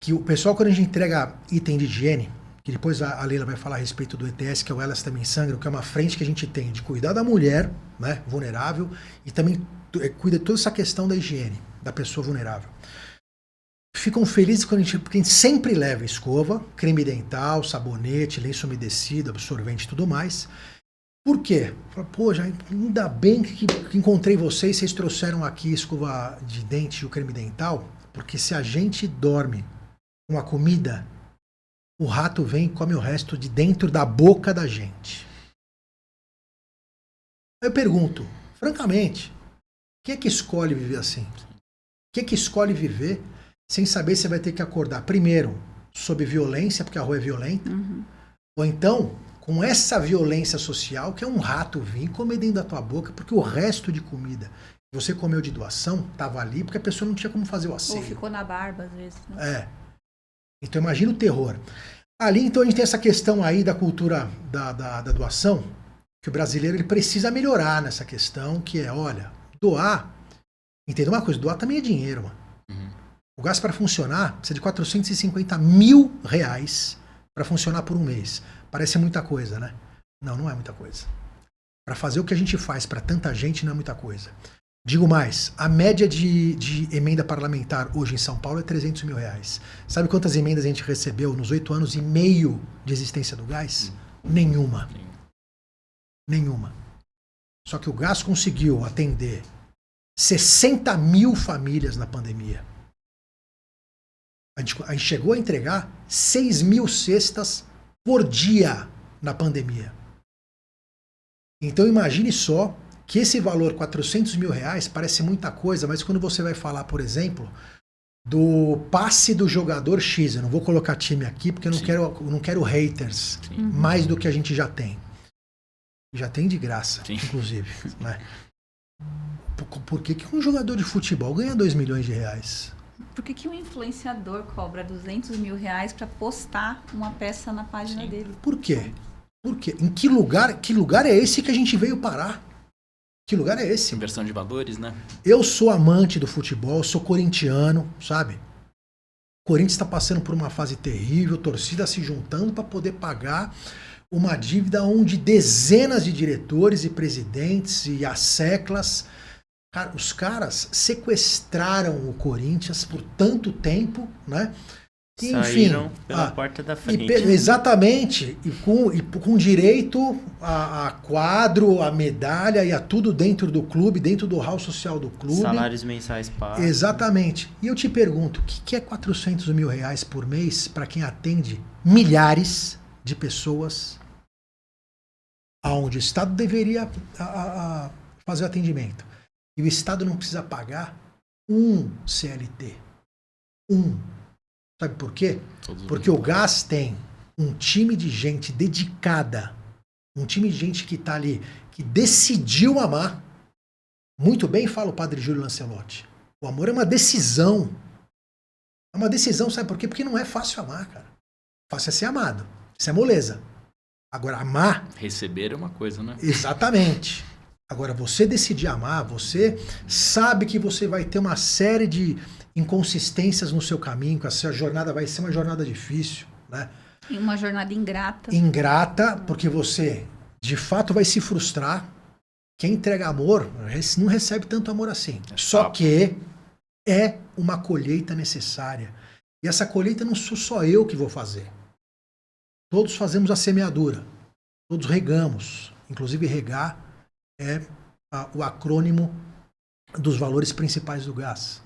que o pessoal, quando a gente entrega item de higiene, que depois a Leila vai falar a respeito do ETS, que é o Elas Também Sangram, que é uma frente que a gente tem de cuidar da mulher, né, vulnerável, e também cuida de toda essa questão da higiene, da pessoa vulnerável. Ficam felizes porque a gente sempre leva escova, creme dental, sabonete, lenço umedecido, absorvente e tudo mais. Por quê? Pô, já ainda bem que encontrei vocês trouxeram aqui a escova de dente e o creme dental, porque se a gente dorme com a comida, o rato vem e come o resto de dentro da boca da gente. Eu pergunto, francamente, quem é que escolhe viver assim? Quem é que escolhe viver sem saber se vai ter que acordar, primeiro, sob violência, porque a rua é violenta, ou então, com essa violência social, que é um rato vir comer dentro da tua boca, porque o resto de comida que você comeu de doação estava ali, porque a pessoa não tinha como fazer o Ou asseio. ficou na barba, às vezes. Né? Então imagina o terror. Ali, então, a gente tem essa questão aí da cultura da doação, que o brasileiro ele precisa melhorar nessa questão, que é, olha, doar, entendeu uma coisa, doar também é dinheiro, mano. O gasto para funcionar precisa de 450 mil reais para funcionar por um mês. Parece muita coisa, né? Não, não é muita coisa. Para fazer o que a gente faz para tanta gente não é muita coisa. Digo mais, a média de emenda parlamentar hoje em São Paulo é 300 mil reais. Sabe quantas emendas a gente recebeu nos 8 anos e meio de existência do gás? Nenhuma. Nenhuma. Só que o gás conseguiu atender 60 mil famílias na pandemia. A gente chegou a entregar 6 mil cestas por dia na pandemia. Então imagine só que esse valor, 400 mil reais, parece muita coisa, mas quando você vai falar, por exemplo, do passe do jogador X, eu não vou colocar time aqui porque eu não quero haters, mais do que a gente já tem. Já tem de graça, inclusive. Né? Por que um jogador de futebol ganha 2 milhões de reais? Por que um influenciador cobra 200 mil reais para postar uma peça na página dele? Por quê? Por quê? Em que lugar é esse que a gente veio parar? Que lugar é esse? Inversão de valores, né? Eu sou amante do futebol, sou corintiano, sabe? O Corinthians está passando por uma fase terrível, torcida se juntando para poder pagar uma dívida onde dezenas de diretores e presidentes e asseclas, os caras sequestraram o Corinthians por tanto tempo, né? Saíram pela porta da frente. Exatamente. E com direito a quadro, a medalha e a tudo dentro do clube, dentro do hall social do clube. Salários mensais pagos. Exatamente. E eu te pergunto, o que é 400 mil reais por mês para quem atende milhares de pessoas aonde o Estado deveria fazer o atendimento? E o Estado não precisa pagar um CLT. Sabe por quê? Porque o Gás tem um time de gente dedicada, um time de gente que está ali, que decidiu amar. Muito bem fala o padre Júlio Lancelotti. O amor é uma decisão. É uma decisão, sabe por quê? Porque não é fácil amar, cara. Fácil é ser amado. Isso é moleza. Agora, amar... Receber é uma coisa, né? Exatamente. Agora, você decidir amar, você sabe que você vai ter uma série de inconsistências no seu caminho, que a sua jornada vai ser uma jornada difícil, né? E uma jornada ingrata. Ingrata, porque você, de fato, vai se frustrar. Quem entrega amor não recebe tanto amor assim. Só que é uma colheita necessária. E essa colheita não sou só eu que vou fazer. Todos fazemos a semeadura. Todos regamos. Inclusive, regar é o acrônimo dos valores principais do Gás.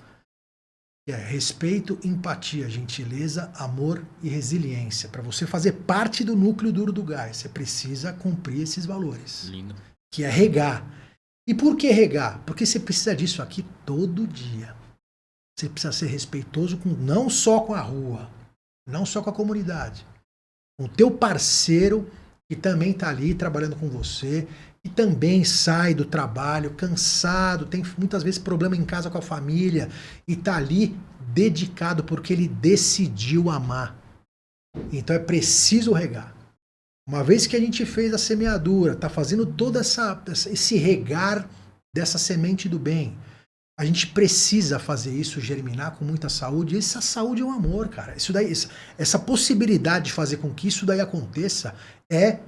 Que é respeito, empatia, gentileza, amor e resiliência. Para você fazer parte do núcleo duro do Gás, você precisa cumprir esses valores. Lindo. Que é regar. E por que regar? Porque você precisa disso aqui todo dia. Você precisa ser respeitoso não só com a rua, não só com a comunidade, com o teu parceiro que também está ali trabalhando com você, que também sai do trabalho cansado, tem muitas vezes problema em casa com a família e está ali dedicado porque ele decidiu amar. Então é preciso regar. Uma vez que a gente fez a semeadura, está fazendo todo esse regar dessa semente do bem, a gente precisa fazer isso germinar com muita saúde. E essa saúde é um amor, cara. Isso daí, essa possibilidade de fazer com que isso daí aconteça é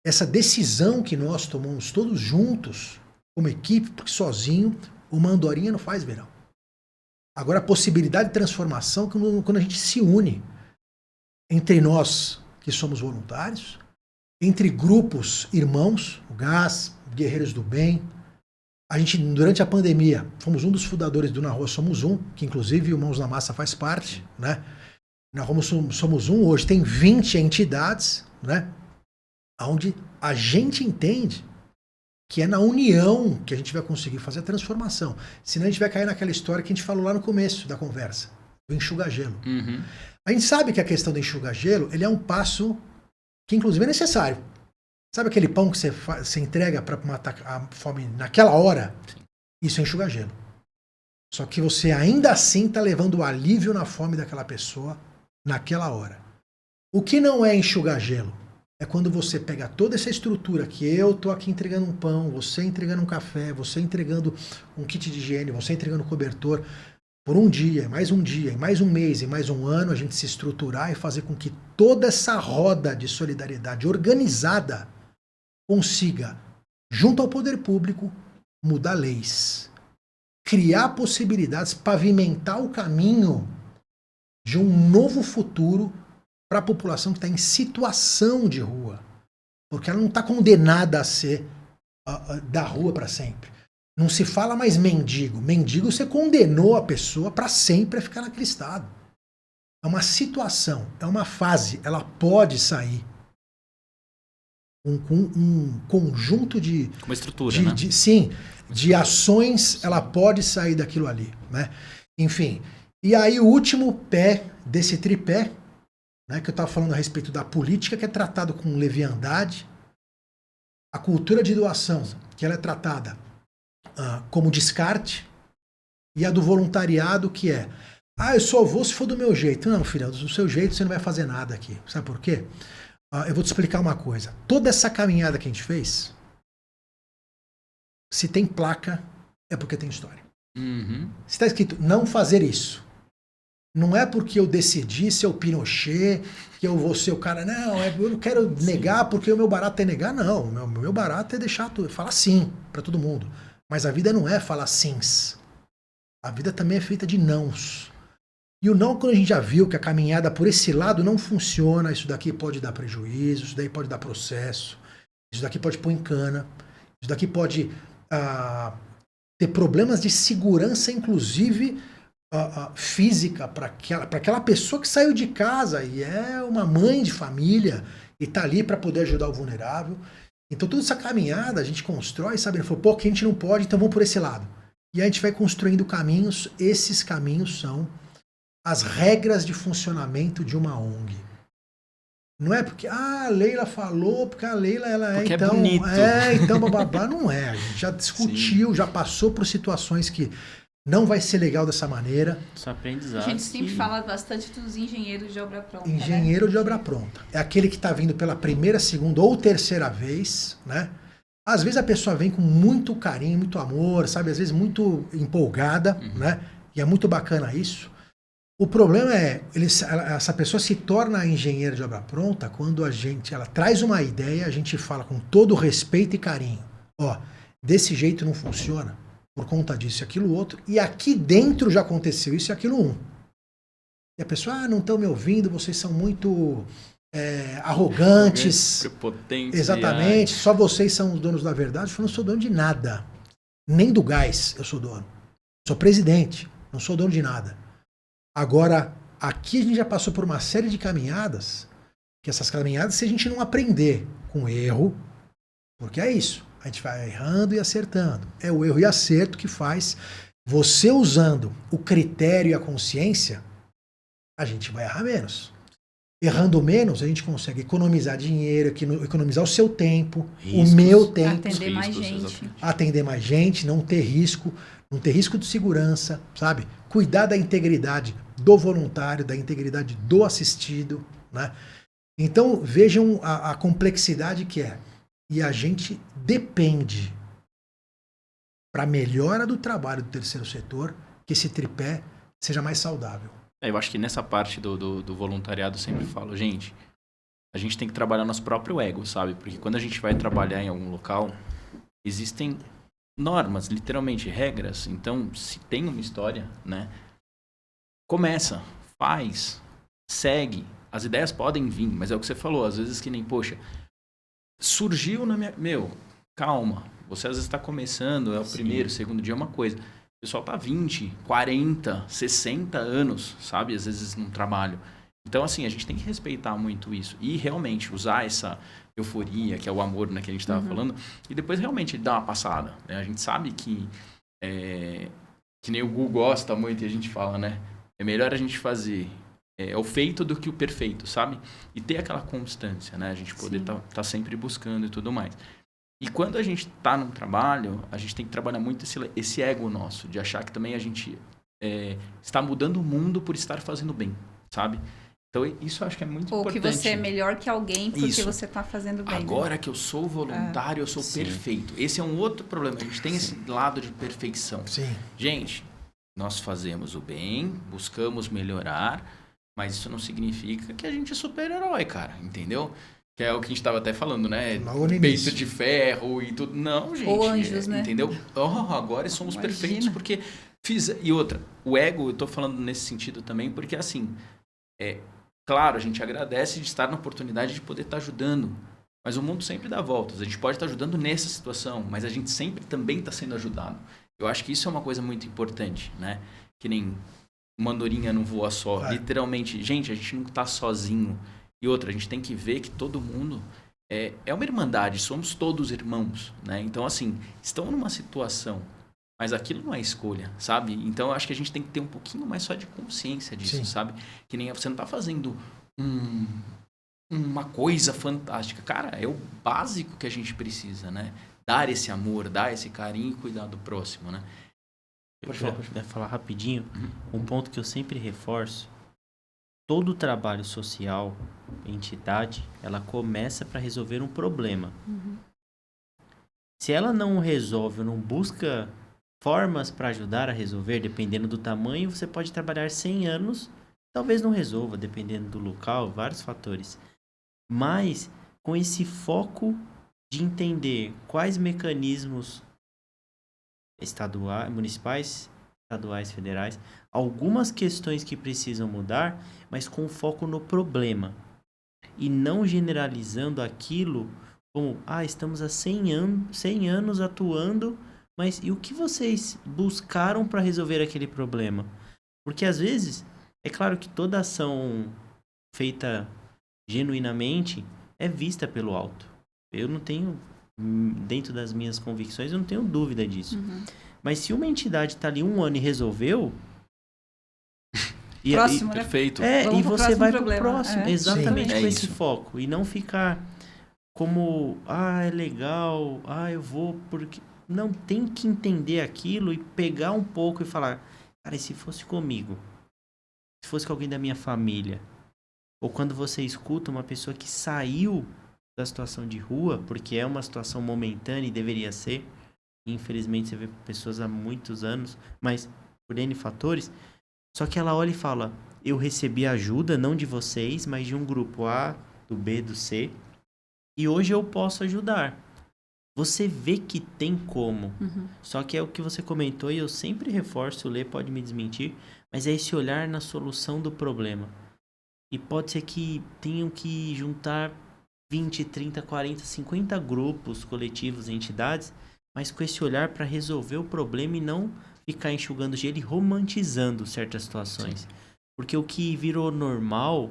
essa decisão que nós tomamos todos juntos, como equipe, porque sozinho uma andorinha não faz verão. Agora a possibilidade de transformação quando a gente se une entre nós que somos voluntários, entre grupos irmãos, o Gás, Guerreiros do Bem. A gente, durante a pandemia, fomos um dos fundadores do Na Rua Somos Um, que inclusive o Mãos na Massa faz parte, né? Na Rua Somos Um, hoje tem 20 entidades, né? Onde a gente entende que é na união que a gente vai conseguir fazer a transformação. Senão a gente vai cair naquela história que a gente falou lá no começo da conversa, do enxuga-gelo. Uhum. A gente sabe que a questão do enxuga-gelo, ele é um passo que inclusive é necessário. Sabe aquele pão que você entrega para matar a fome naquela hora? Sim. Isso é enxuga-gelo. Só que você ainda assim está levando o alívio na fome daquela pessoa naquela hora. O que não é enxuga-gelo? É quando você pega toda essa estrutura que eu tô aqui entregando um pão, você entregando um café, você entregando um kit de higiene, você entregando um cobertor, por um dia, e mais um mês, e mais um ano, a gente se estruturar e fazer com que toda essa roda de solidariedade organizada consiga, junto ao poder público, mudar leis, criar possibilidades, pavimentar o caminho de um novo futuro para a população que está em situação de rua. Porque ela não está condenada a ser da rua para sempre. Não se fala mais mendigo. Mendigo, você condenou a pessoa para sempre a ficar naquele estado. É uma situação, é uma fase. Ela pode sair com um conjunto de... Uma estrutura, né? Sim, de ações, ela pode sair daquilo ali, né? Enfim, e aí o último pé desse tripé, né, que eu estava falando a respeito da política, que é tratado com leviandade, a cultura de doação, que ela é tratada como descarte, e a do voluntariado, que é, eu só vou se for do meu jeito. Não, filha, do seu jeito você não vai fazer nada aqui. Sabe por quê? Eu vou te explicar uma coisa. Toda essa caminhada que a gente fez, se tem placa, é porque tem história. Uhum. Se está escrito não fazer isso, não é porque eu decidi ser o Pinochet, que eu vou ser o cara, não, eu não quero negar porque o meu barato é negar, não. O meu barato é deixar tudo, falar sim para todo mundo. Mas a vida não é falar sims. A vida também é feita de nãos. E o não, quando a gente já viu que a caminhada por esse lado não funciona, isso daqui pode dar prejuízo, isso daí pode dar processo, isso daqui pode pôr em cana, isso daqui pode ter problemas de segurança, inclusive física, para aquela pessoa que saiu de casa e é uma mãe de família e está ali para poder ajudar o vulnerável. Então toda essa caminhada a gente constrói, sabe? Ele falou, pô, que a gente não pode, então vamos por esse lado. E a gente vai construindo caminhos, esses caminhos são as regras de funcionamento de uma ONG. Não é porque, a Leila falou, porque a Leila, ela porque então... é bonito. Então, bababá, não é. A gente já discutiu, já passou por situações que não vai ser legal dessa maneira. São aprendizados. A gente sempre fala bastante dos engenheiros de obra pronta. Engenheiro né? de obra pronta. É aquele que está vindo pela primeira, segunda ou terceira vez, né? Às vezes a pessoa vem com muito carinho, muito amor, sabe? Às vezes muito empolgada, né? E é muito bacana isso. O problema é, essa pessoa se torna engenheira de obra pronta quando ela traz uma ideia, a gente fala com todo respeito e carinho. Ó, desse jeito não funciona, por conta disso e aquilo outro, e aqui dentro já aconteceu isso e aquilo E a pessoa, não estão me ouvindo, vocês são muito arrogantes. Prepotentes. Exatamente, só vocês são os donos da verdade. Eu não sou dono de nada. Nem do gás eu sou dono. Sou presidente, não sou dono de nada. Agora, aqui a gente já passou por uma série de caminhadas, que essas caminhadas, se a gente não aprender com erro, porque é isso, a gente vai errando e acertando. É o erro e acerto que faz você usando o critério e a consciência, a gente vai errar menos. Errando menos, a gente consegue economizar dinheiro, economizar o seu tempo, Riscos. o meu tempo. Atender mais Riscos, gente. exatamente. Atender mais gente, não ter risco de segurança, sabe? Cuidar da integridade do voluntário, da integridade do assistido, né? Então, vejam a complexidade que é. E a gente depende, para a melhora do trabalho do terceiro setor, que esse tripé seja mais saudável. Eu acho que nessa parte do voluntariado eu sempre falo, gente, a gente tem que trabalhar nosso próprio ego, sabe? Porque quando a gente vai trabalhar em algum local, existem normas, literalmente regras. Então, se tem uma história, né? Começa, faz, segue. As ideias podem vir, mas é o que você falou, às vezes que nem, poxa, surgiu na minha... Meu, calma, você às vezes está começando, é o primeiro, segundo dia, é uma coisa. O pessoal tá 20, 40, 60 anos, sabe? Às vezes num trabalho. Então, assim, a gente tem que respeitar muito isso. E realmente usar essa euforia, que é o amor, né, que a gente estava falando, e depois realmente dar uma passada. Né? A gente sabe que nem o Gu gosta muito e a gente fala, né? É melhor a gente fazer o feito do que o perfeito, sabe? E ter aquela constância, né? A gente poder tá sempre buscando e tudo mais. E quando a gente tá num trabalho, a gente tem que trabalhar muito esse ego nosso, de achar que também a gente está mudando o mundo por estar fazendo bem, sabe? Então, isso eu acho que é muito importante. Ou que você é melhor que alguém porque Isso. você está fazendo bem. Agora né? que eu sou voluntário, eu sou perfeito. Esse é um outro problema. A gente tem esse lado de perfeição. Sim. Gente, nós fazemos o bem, buscamos melhorar, mas isso não significa que a gente é super-herói, cara, entendeu? Que é o que a gente estava até falando, né? Peito de ferro e tudo. Não, gente. Ou anjos, né? Entendeu? Agora somos perfeitos porque E outra, o ego, eu tô falando nesse sentido também, porque assim, claro, a gente agradece de estar na oportunidade de poder estar ajudando, mas o mundo sempre dá voltas. A gente pode estar ajudando nessa situação, mas a gente sempre também está sendo ajudado. Eu acho que isso é uma coisa muito importante, né? Que nem uma andorinha não voa só. Literalmente, gente, a gente não está sozinho. E outra, a gente tem que ver que todo mundo é uma irmandade, somos todos irmãos, né? Então, assim, estão numa situação, mas aquilo não é escolha, sabe? Então, eu acho que a gente tem que ter um pouquinho mais só de consciência disso, Sim. sabe? Que nem você não está fazendo uma coisa fantástica. Cara, é o básico que a gente precisa, né? Dar esse amor, dar esse carinho e cuidar do próximo, né? Pode falar rapidinho. Um ponto que eu sempre reforço: todo trabalho social, entidade, ela começa para resolver um problema. Se ela não resolve ou não busca formas para ajudar a resolver, dependendo do tamanho, você pode trabalhar 100 anos, talvez não resolva, dependendo do local, vários fatores. Mas com esse foco de entender quais mecanismos estaduais, municipais estaduais, federais, algumas questões que precisam mudar, mas com foco no problema. E não generalizando aquilo como, estamos há 100 anos atuando, mas e o que vocês buscaram para resolver aquele problema? Porque às vezes, é claro que toda ação feita genuinamente é vista pelo alto. Eu não tenho, dentro das minhas convicções, eu não tenho dúvida disso. Uhum. Mas se uma entidade está ali 1 ano e resolveu... Próximo, né? Perfeito. E você vai pro próximo. É. Exatamente Sim, com é esse isso. foco. E não ficar como, é legal, eu vou porque... Não, tem que entender aquilo e pegar um pouco e falar, cara, e se fosse comigo? Se fosse com alguém da minha família? Ou quando você escuta uma pessoa que saiu da situação de rua, porque é uma situação momentânea e deveria ser, e infelizmente você vê pessoas há muitos anos, mas por N fatores, só que ela olha e fala, eu recebi ajuda, não de vocês, mas de um grupo A, do B, do C, e hoje eu posso ajudar. Você vê que tem como. Uhum. Só que é o que você comentou, e eu sempre reforço, o Lê pode me desmentir, mas é esse olhar na solução do problema. E pode ser que tenham que juntar 20, 30, 40, 50 grupos, coletivos, entidades, mas com esse olhar para resolver o problema e não ficar enxugando gelo e romantizando certas situações. Sim. Porque o que virou normal,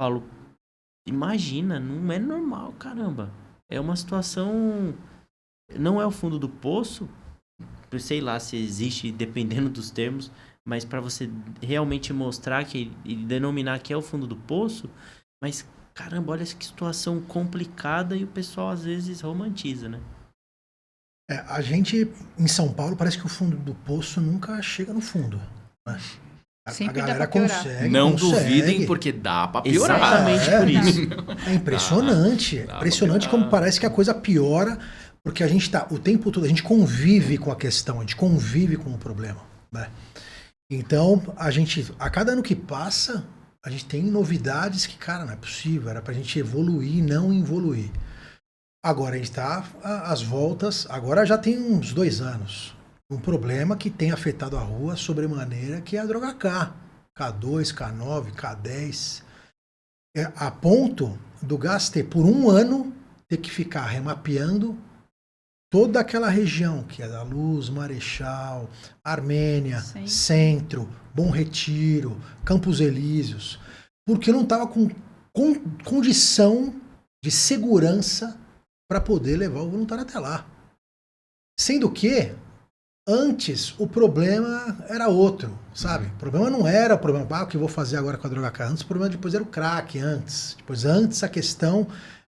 falo, imagina, não é normal, caramba. É uma situação, não é o fundo do poço, sei lá se existe, dependendo dos termos, mas para você realmente mostrar que e denominar que é o fundo do poço, mas caramba, olha que situação complicada e o pessoal às vezes romantiza, né? A gente, em São Paulo, parece que o fundo do poço nunca chega no fundo, né? A galera consegue. Não duvidem, porque dá pra piorar. Exatamente por isso. É impressionante. Dá impressionante como parece que a coisa piora, porque a gente tá o tempo todo, a gente convive com a questão, a gente convive com o problema, né? Então, a cada ano que passa, a gente tem novidades que, cara, não é possível, era pra gente evoluir e não evoluir. Agora a gente tá às voltas, agora já tem uns 2 anos. Um problema que tem afetado a rua sobremaneira, que é a droga K. K2, K9, K10. A ponto do gás ter, por 1 ano, ter que ficar remapeando toda aquela região, que é da Luz, Marechal, Armênia, Sim. Centro, Bom Retiro, Campos Elíseos, porque não estava com condição de segurança para poder levar o voluntário até lá. Sendo que antes o problema era outro, sabe? O problema não era o problema, o que eu vou fazer agora com a droga K. Antes o problema depois era o crack, antes a questão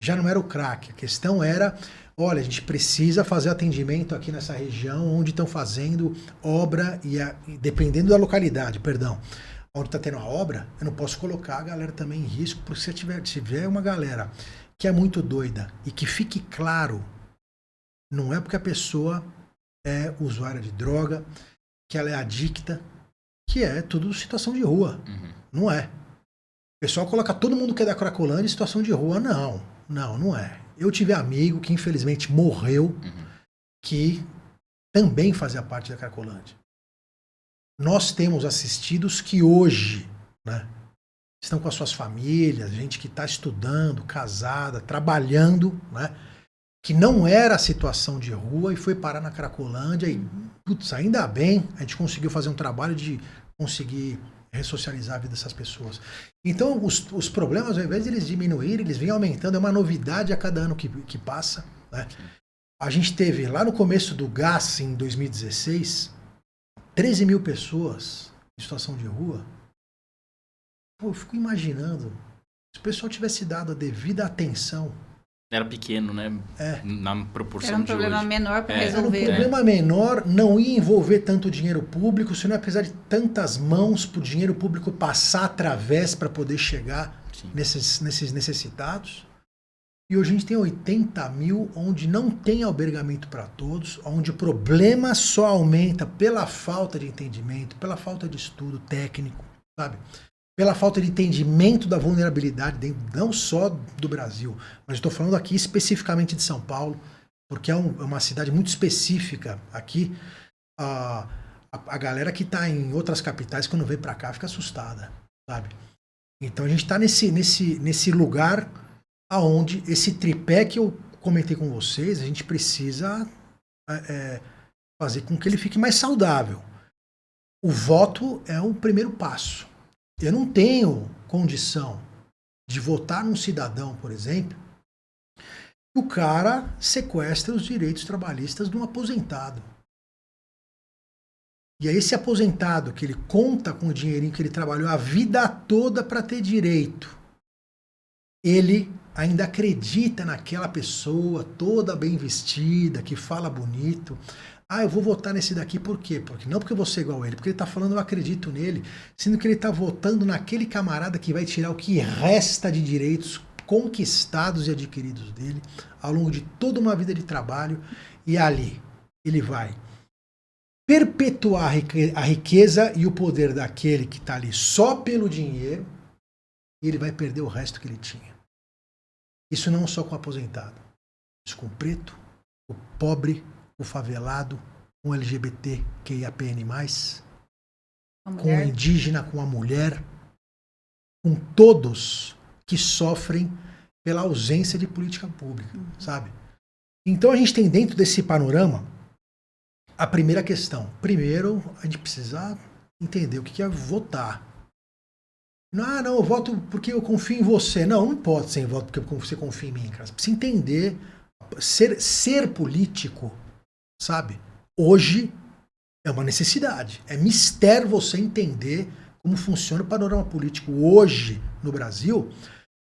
já não era o crack, a questão era, olha, a gente precisa fazer atendimento aqui nessa região onde estão fazendo obra e dependendo da localidade, onde está tendo a obra, eu não posso colocar a galera também em risco, porque se tiver uma galera que é muito doida e que fique claro, não é porque a pessoa é usuária de droga, que ela é adicta, que é tudo situação de rua. Uhum. Não é. O pessoal coloca todo mundo que é da Cracolândia em situação de rua. Não é. Eu tive amigo que infelizmente morreu, que também fazia parte da Cracolândia. Nós temos assistidos que hoje, né, estão com as suas famílias, gente que está estudando, casada, trabalhando, né, que não era a situação de rua e foi parar na Cracolândia e, putz, ainda bem, a gente conseguiu fazer um trabalho de conseguir ressocializar a vida dessas pessoas. Então, os problemas, ao invés de eles diminuírem, eles vêm aumentando, é uma novidade a cada ano que passa, né? A gente teve, lá no começo do gás, em 2016, 13 mil pessoas em situação de rua. Pô, eu fico imaginando, se o pessoal tivesse dado a devida atenção. Era pequeno, né? Na proporção de hoje. Era um problema menor para Era um resolver. problema menor, não ia envolver tanto dinheiro público, senão apesar de tantas mãos para o dinheiro público passar através para poder chegar nesses necessitados. E hoje a gente tem 80 mil onde não tem albergamento para todos, onde o problema só aumenta pela falta de entendimento, pela falta de estudo técnico, sabe? Pela falta de entendimento da vulnerabilidade, não só do Brasil, mas estou falando aqui especificamente de São Paulo, porque é uma cidade muito específica aqui. a galera que tá em outras capitais, quando vem pra cá, fica assustada, sabe? Então a gente tá nesse lugar aonde esse tripé que eu comentei com vocês, a gente precisa fazer com que ele fique mais saudável. O voto é o primeiro passo. Eu não tenho condição de votar num cidadão, por exemplo, que o cara sequestra os direitos trabalhistas de um aposentado. E é esse aposentado que ele conta com o dinheirinho que ele trabalhou a vida toda para ter direito. Ele ainda acredita naquela pessoa toda bem vestida, que fala bonito. Eu vou votar nesse daqui por quê? Porque não porque eu vou ser igual a ele, porque ele tá falando eu acredito nele, sendo que ele tá votando naquele camarada que vai tirar o que resta de direitos conquistados e adquiridos dele ao longo de toda uma vida de trabalho, e ali ele vai perpetuar a riqueza e o poder daquele que tá ali só pelo dinheiro, e ele vai perder o resto que ele tinha. Isso não só com o aposentado, isso com o preto, o pobre, o favelado, com o LGBT, QIAPN+, com o indígena, com a mulher, com todos que sofrem pela ausência de política pública, sabe? Então a gente tem dentro desse panorama a primeira questão. Primeiro, a gente precisa entender o que é votar. Não, eu voto porque eu confio em você. Não pode ser voto porque você confia em mim, cara. Você precisa entender, ser político, sabe? Hoje é uma necessidade. É mistério você entender como funciona o panorama político hoje no Brasil,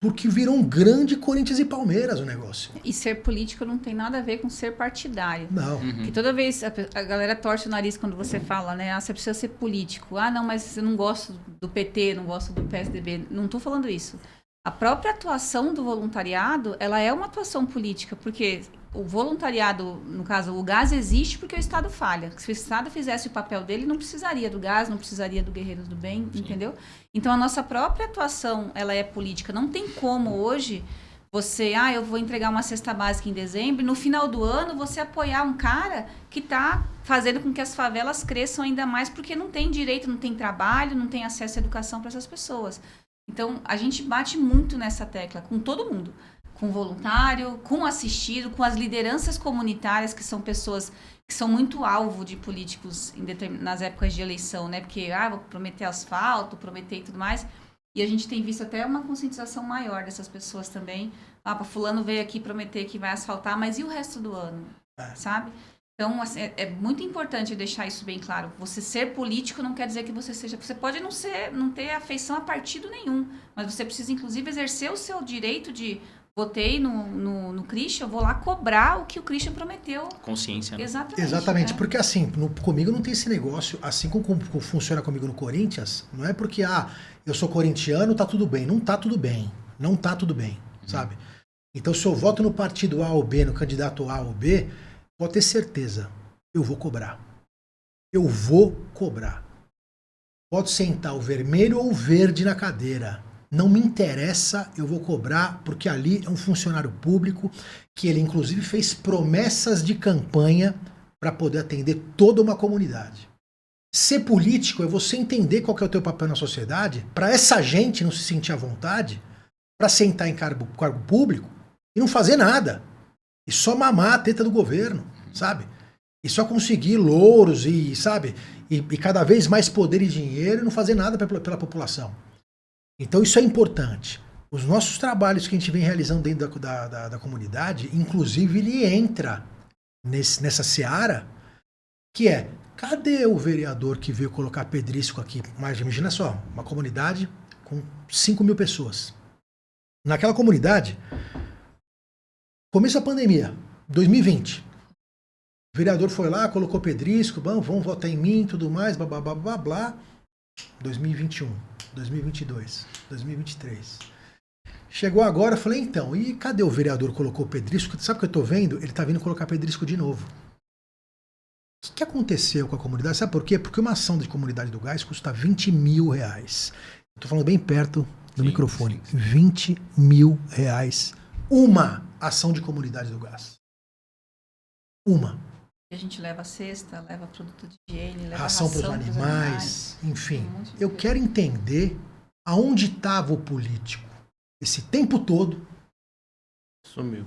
porque virou um grande Corinthians e Palmeiras o negócio. E ser político não tem nada a ver com ser partidário. Não. Porque toda vez a galera torce o nariz quando você fala, né? Você precisa ser político. Não, mas eu não gosto do PT, não gosto do PSDB. Não estou falando isso. A própria atuação do voluntariado, ela é uma atuação política, porque o voluntariado, no caso, o gás existe porque o Estado falha. Se o Estado fizesse o papel dele, não precisaria do gás, não precisaria do Guerreiros do Bem, sim, entendeu? Então, a nossa própria atuação, ela é política. Não tem como hoje você, eu vou entregar uma cesta básica em dezembro, e no final do ano você apoiar um cara que está fazendo com que as favelas cresçam ainda mais, porque não tem direito, não tem trabalho, não tem acesso à educação para essas pessoas. Então, a gente bate muito nessa tecla com todo mundo. Com voluntário, com assistido, com as lideranças comunitárias, que são pessoas que são muito alvo de políticos nas épocas de eleição, né? Porque, vou prometer asfalto, prometer e tudo mais. E a gente tem visto até uma conscientização maior dessas pessoas também. Fulano veio aqui prometer que vai asfaltar, mas e o resto do ano? Sabe? Então, assim, é muito importante deixar isso bem claro. Você ser político não quer dizer que você seja... Você pode não ter afeição a partido nenhum, mas você precisa, inclusive, exercer o seu direito de... Votei no Christian, eu vou lá cobrar o que o Christian prometeu. Consciência. Né? Exatamente, porque assim, comigo não tem esse negócio, assim como funciona comigo no Corinthians, não é porque, eu sou corintiano, tá tudo bem. Não tá tudo bem. Não tá tudo bem, sabe? Então, se eu voto no partido A ou B, no candidato A ou B, pode ter certeza, eu vou cobrar. Eu vou cobrar. Pode sentar o vermelho ou o verde na cadeira. Não me interessa, eu vou cobrar, porque ali é um funcionário público que ele, inclusive, fez promessas de campanha para poder atender toda uma comunidade. Ser político é você entender qual que é o teu papel na sociedade, para essa gente não se sentir à vontade, para sentar em cargo público e não fazer nada. E só mamar a teta do governo, sabe? E só conseguir louros e, sabe? E cada vez mais poder e dinheiro e não fazer nada pela população. Então isso é importante. Os nossos trabalhos que a gente vem realizando dentro da comunidade, inclusive ele entra nessa seara, que é, cadê o vereador que veio colocar pedrisco aqui? Mas imagina só, uma comunidade com 5 mil pessoas. Naquela comunidade, começo da pandemia, 2020. O vereador foi lá, colocou pedrisco, vão votar em mim, tudo mais, blá, blá, blá, blá, blá. 2021, 2022, 2023. Chegou agora, eu falei, então, e cadê o vereador que colocou pedrisco? Sabe o que eu tô vendo? Ele tá vindo colocar pedrisco de novo. O que aconteceu com a comunidade? Sabe por quê? Porque uma ação de comunidade do gás custa 20 mil reais. Eu tô falando bem perto do microfone. Sim. 20 mil reais. Uma ação de comunidade do gás. Uma. A gente leva cesta, leva produto de higiene, leva Ração para os pros animais, enfim. Um monte de Eu coisa. quero entender aonde estava o político esse tempo todo. Sumiu.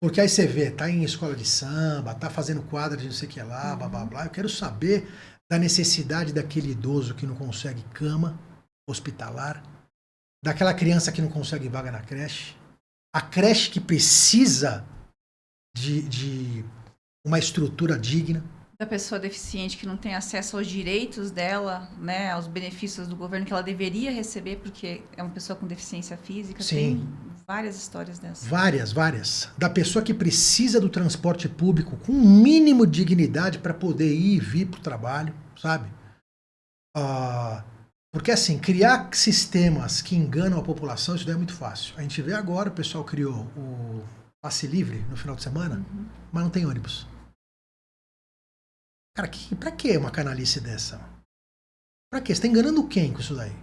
Porque aí você vê, tá em escola de samba, tá fazendo quadra de não sei o que lá, blá blá blá. Eu quero saber da necessidade daquele idoso que não consegue cama hospitalar, daquela criança que não consegue vaga na creche, a creche que precisa de uma estrutura digna. Da pessoa deficiente que não tem acesso aos direitos dela, né, aos benefícios do governo que ela deveria receber porque é uma pessoa com deficiência física. Sim. Tem várias histórias dessas. Várias. Da pessoa que precisa do transporte público com um mínimo de dignidade para poder ir e vir para o trabalho, sabe? Porque assim, criar sistemas que enganam a população, isso daí é muito fácil. A gente vê agora, o pessoal criou o passe livre no final de semana, mas não tem ônibus. Cara, pra que uma canalice dessa? Pra quê? Você tá enganando quem com isso daí?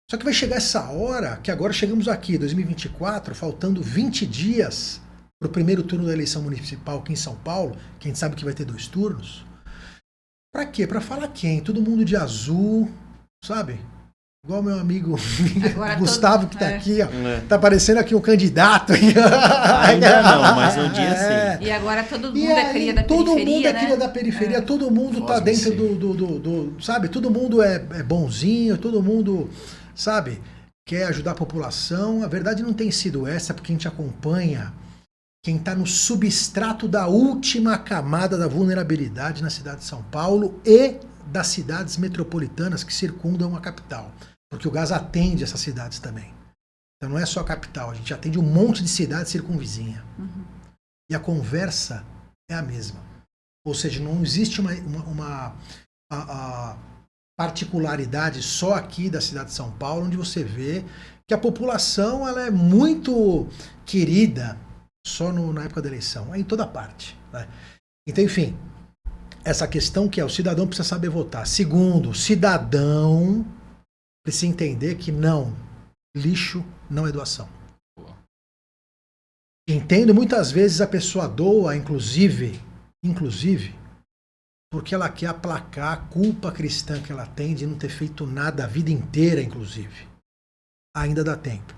Só que vai chegar essa hora, que agora chegamos aqui, 2024, faltando 20 dias pro primeiro turno da eleição municipal aqui em São Paulo, que a gente sabe que vai ter 2 turnos. Pra quê? Pra falar quem? Todo mundo de azul, sabe? Igual meu amigo Agora Gustavo, que tá é. aqui, ó. Tá aparecendo aqui um candidato. Ainda não, mas um dia sim. E agora todo mundo E é aí, cria da todo periferia, mundo é né? cria da periferia, todo mundo tá Voz dentro MC. do sabe? Todo mundo é bonzinho, todo mundo, sabe? Quer ajudar a população. A verdade não tem sido essa, porque a gente acompanha quem tá no substrato da última camada da vulnerabilidade na cidade de São Paulo e das cidades metropolitanas que circundam a capital. Porque o gás atende essas cidades também. Então não é só a capital, a gente atende um monte de cidades circunvizinha. E a conversa é a mesma. Ou seja, não existe uma particularidade só aqui da cidade de São Paulo, onde você vê que a população ela é muito querida só na época da eleição. É em toda parte. Né? Então, enfim, essa questão que é o cidadão precisa saber votar. Segundo, o cidadão precisa entender que não, lixo não é doação. Entendo, muitas vezes a pessoa doa, inclusive, porque ela quer aplacar a culpa cristã que ela tem de não ter feito nada a vida inteira, inclusive. Ainda dá tempo.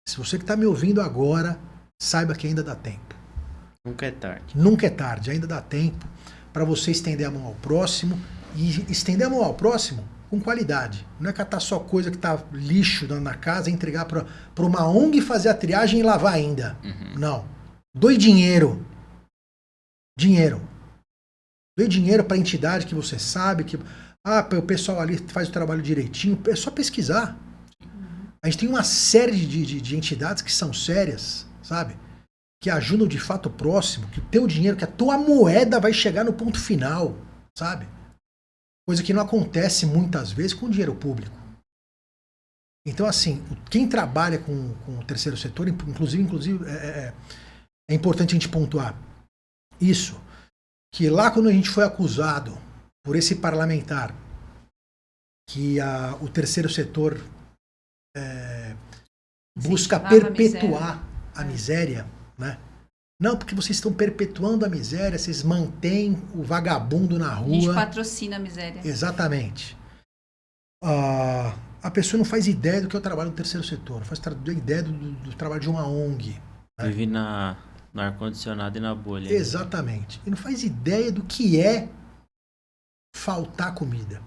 Se você que está me ouvindo agora, saiba que ainda dá tempo. Nunca é tarde. Nunca é tarde, ainda dá tempo para você estender a mão ao próximo e estender a mão ao próximo com qualidade. Não é catar só coisa que tá lixo na casa e entregar para uma ONG fazer a triagem e lavar ainda. Não. Doe dinheiro. Doe dinheiro para a entidade que você sabe que o pessoal ali faz o trabalho direitinho. É só pesquisar. A gente tem uma série de entidades que são sérias, sabe? Que ajudam de fato o próximo, que o teu dinheiro, que a tua moeda vai chegar no ponto final, sabe? Coisa que não acontece muitas vezes com dinheiro público. Então, assim, quem trabalha com o terceiro setor, inclusive é importante a gente pontuar isso, que lá quando a gente foi acusado por esse parlamentar que o terceiro setor busca perpetuar a miséria, né? Não, porque vocês estão perpetuando a miséria, vocês mantêm o vagabundo na rua. A gente patrocina a miséria. Exatamente. A pessoa não faz ideia do que é o trabalho do terceiro setor, não faz ideia do trabalho de uma ONG. Né? Vive no ar-condicionado e na bolha. Exatamente. E não faz ideia do que é faltar comida.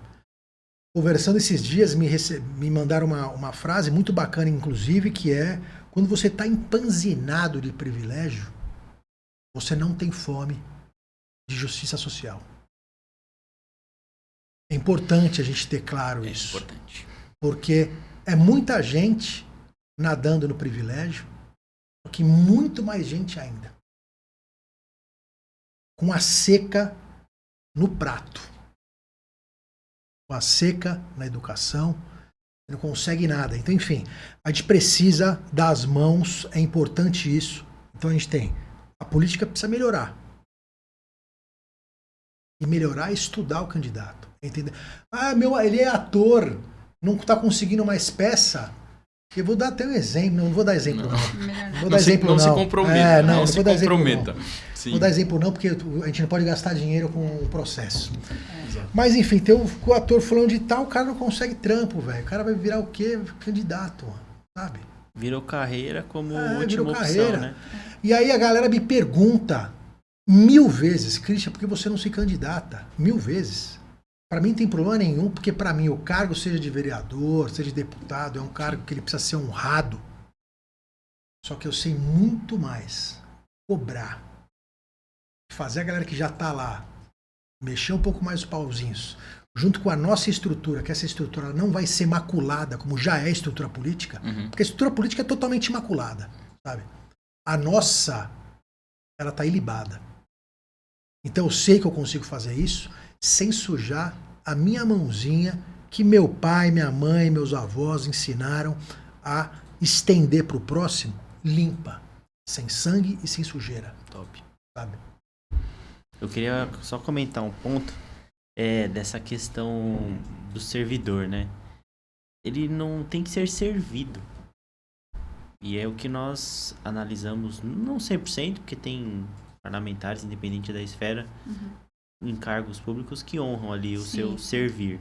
Conversando esses dias, me mandaram uma frase muito bacana, inclusive, que é: quando você está empanzinado de privilégio, você não tem fome de justiça social. É importante a gente ter claro isso. É importante. Porque é muita gente nadando no privilégio, só que muito mais gente ainda com a seca no prato. Com a seca na educação, não consegue nada. Então, enfim, a gente precisa dar as mãos, é importante isso. Então a gente tem, a política precisa melhorar. E melhorar é estudar o candidato. Entender? Ele é ator, não está conseguindo mais peça. Eu vou dar até um exemplo, não vou dar exemplo não. Melhor Vou dar exemplo não se comprometa. Não se vou dar exemplo comprometa. não. Sim. Vou dar exemplo não, porque a gente não pode gastar dinheiro com o processo. Mas enfim, tem o ator fulano de tal, o cara não consegue trampo, velho. O cara vai virar o quê? Candidato, sabe? Virou carreira como Virou última opção, carreira. né? E aí a galera me pergunta 1000 vezes, Christian, por que você não se candidata? 1000 vezes. Para mim não tem problema nenhum, porque para mim o cargo, seja de vereador, seja de deputado, é um cargo que ele precisa ser honrado. Só que eu sei muito mais cobrar, fazer a galera que já tá lá mexer um pouco mais os pauzinhos, junto com a nossa estrutura, que essa estrutura não vai ser maculada, como já é a estrutura política, porque a estrutura política é totalmente imaculada, sabe? A nossa, ela tá ilibada. Então eu sei que eu consigo fazer isso sem sujar a minha mãozinha que meu pai, minha mãe, meus avós ensinaram a estender para o próximo limpa, sem sangue e sem sujeira. Top. Sabe? Eu queria só comentar um ponto dessa questão do servidor, né? Ele não tem que ser servido. E é o que nós analisamos, não 100%, porque tem parlamentares, independente da esfera, em cargos públicos que honram ali o seu servir.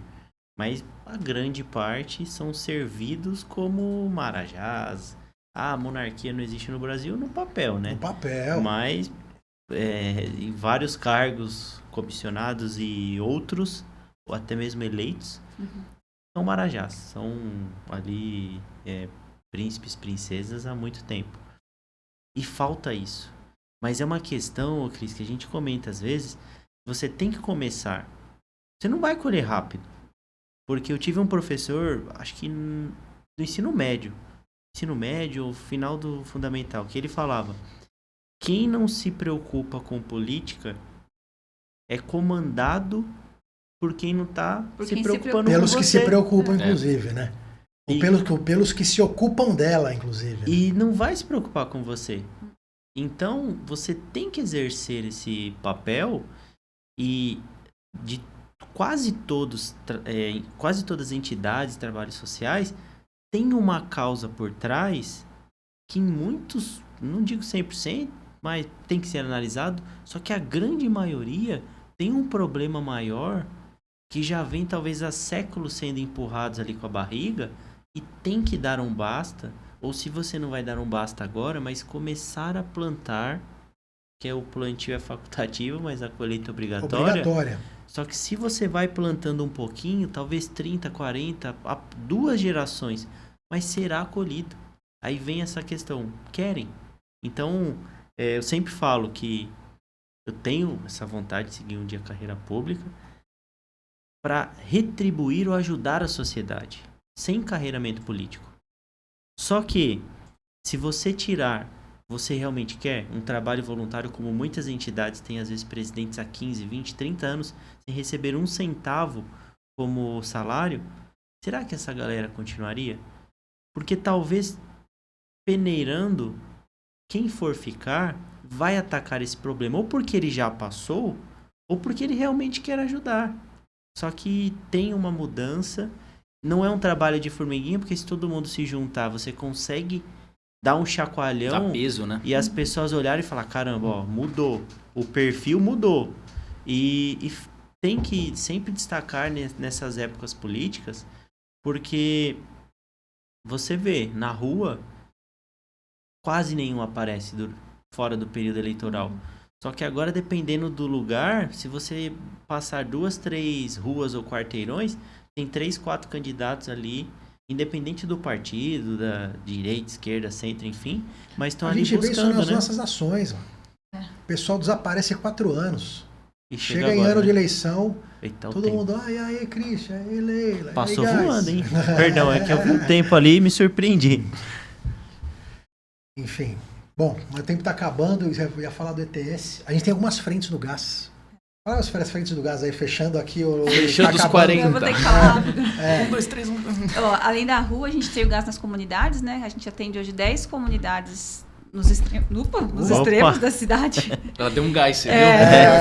Mas a grande parte são servidos como marajás. A monarquia não existe no Brasil no papel, né? No papel. Mas em vários cargos comissionados e outros, ou até mesmo eleitos, são marajás. São ali príncipes, princesas há muito tempo. E falta isso. Mas é uma questão, Cris, que a gente comenta às vezes. Você tem que começar. Você não vai colher rápido. Porque eu tive um professor, acho que no ensino médio, final do fundamental, que ele falava: quem não se preocupa com política é comandado por quem não está se preocupando com pelos você. que se preocupam, inclusive, né? Ou pelos que se ocupam dela, inclusive. Né? E não vai se preocupar com você. Então, você tem que exercer esse papel. E de quase todas as entidades, trabalhos sociais, tem uma causa por trás que em muitos, não digo 100%, mas tem que ser analisado, só que a grande maioria tem um problema maior que já vem talvez há séculos sendo empurrados ali com a barriga e tem que dar um basta, ou se você não vai dar um basta agora, mas começar a plantar, que o plantio é facultativo, mas a colheita é obrigatória. Só que se você vai plantando um pouquinho, talvez 30, 40, 2 gerações, mas será colhido. Aí vem essa questão, querem? Então, eu sempre falo que eu tenho essa vontade de seguir um dia a carreira pública para retribuir ou ajudar a sociedade, sem encarreiramento político. Só que, se você você realmente quer um trabalho voluntário, como muitas entidades têm, às vezes, presidentes há 15, 20, 30 anos, sem receber um centavo como salário, será que essa galera continuaria? Porque talvez, peneirando, quem for ficar vai atacar esse problema, ou porque ele já passou, ou porque ele realmente quer ajudar. Só que tem uma mudança, não é um trabalho de formiguinha, porque se todo mundo se juntar, você consegue dar um chacoalhão. Dá peso, né? E as pessoas olharem e falar, caramba, ó, mudou. O perfil mudou. E tem que sempre destacar nessas épocas políticas, porque você vê, na rua, quase nenhum aparece fora do período eleitoral. Só que agora, dependendo do lugar, se você passar 2, 3 ruas ou quarteirões, tem 3, 4 candidatos ali, independente do partido, da direita, esquerda, centro, enfim, mas estão ali buscando, A gente vê isso nas né? nossas ações, mano. O pessoal desaparece há 4 anos. E Chega em agora, ano né? de eleição, Eita, todo mundo, aí, Christian, aí, Leila. Passou aí, voando, hein? Perdão, é que eu vi um tempo ali e me surpreendi. Enfim. Bom, o tempo tá acabando, eu ia falar do ETS. A gente tem algumas frentes do gás. Olha as frentes do gás aí, fechando aqui. Fechando os acabando. 40. Eu vou ter que falar rápido. 1, 2, 3, 1. Além da rua, a gente tem o gás nas comunidades, né? A gente atende hoje 10 comunidades nos extremos da cidade. Ela deu um gás, você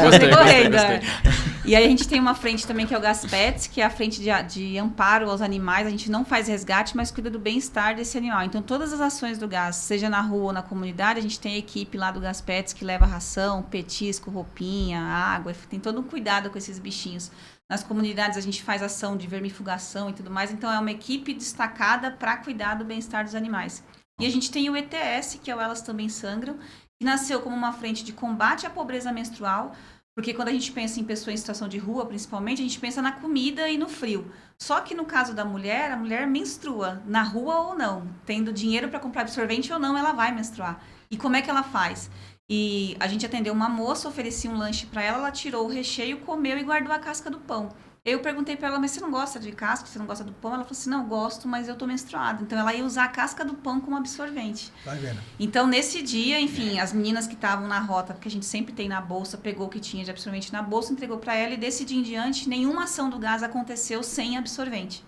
Gostei. viu? Gostei. E aí a gente tem uma frente também que é o Gaspets, que é a frente de amparo aos animais. A gente não faz resgate, mas cuida do bem-estar desse animal. Então todas as ações do Gás, seja na rua ou na comunidade, a gente tem a equipe lá do Gaspets que leva ração, petisco, roupinha, água, tem todo um cuidado com esses bichinhos. Nas comunidades a gente faz ação de vermifugação e tudo mais. Então é uma equipe destacada para cuidar do bem-estar dos animais. E a gente tem o ETS, que é o Elas Também Sangram, que nasceu como uma frente de combate à pobreza menstrual, porque quando a gente pensa em pessoas em situação de rua, principalmente, a gente pensa na comida e no frio. Só que no caso da mulher, a mulher menstrua, na rua ou não. Tendo dinheiro para comprar absorvente ou não, ela vai menstruar. E como é que ela faz? E a gente atendeu uma moça, oferecia um lanche para ela, ela tirou o recheio, comeu e guardou a casca do pão. Eu perguntei para ela, mas você não gosta de casca, você não gosta do pão? Ela falou assim, não, gosto, mas eu tô menstruada. Então, ela ia usar a casca do pão como absorvente. Vai vendo. Então, nesse dia, enfim, as meninas que estavam na rota, que a gente sempre tem na bolsa, pegou o que tinha de absorvente na bolsa, entregou para ela e desse dia em diante, nenhuma ação do Gás aconteceu sem absorvente.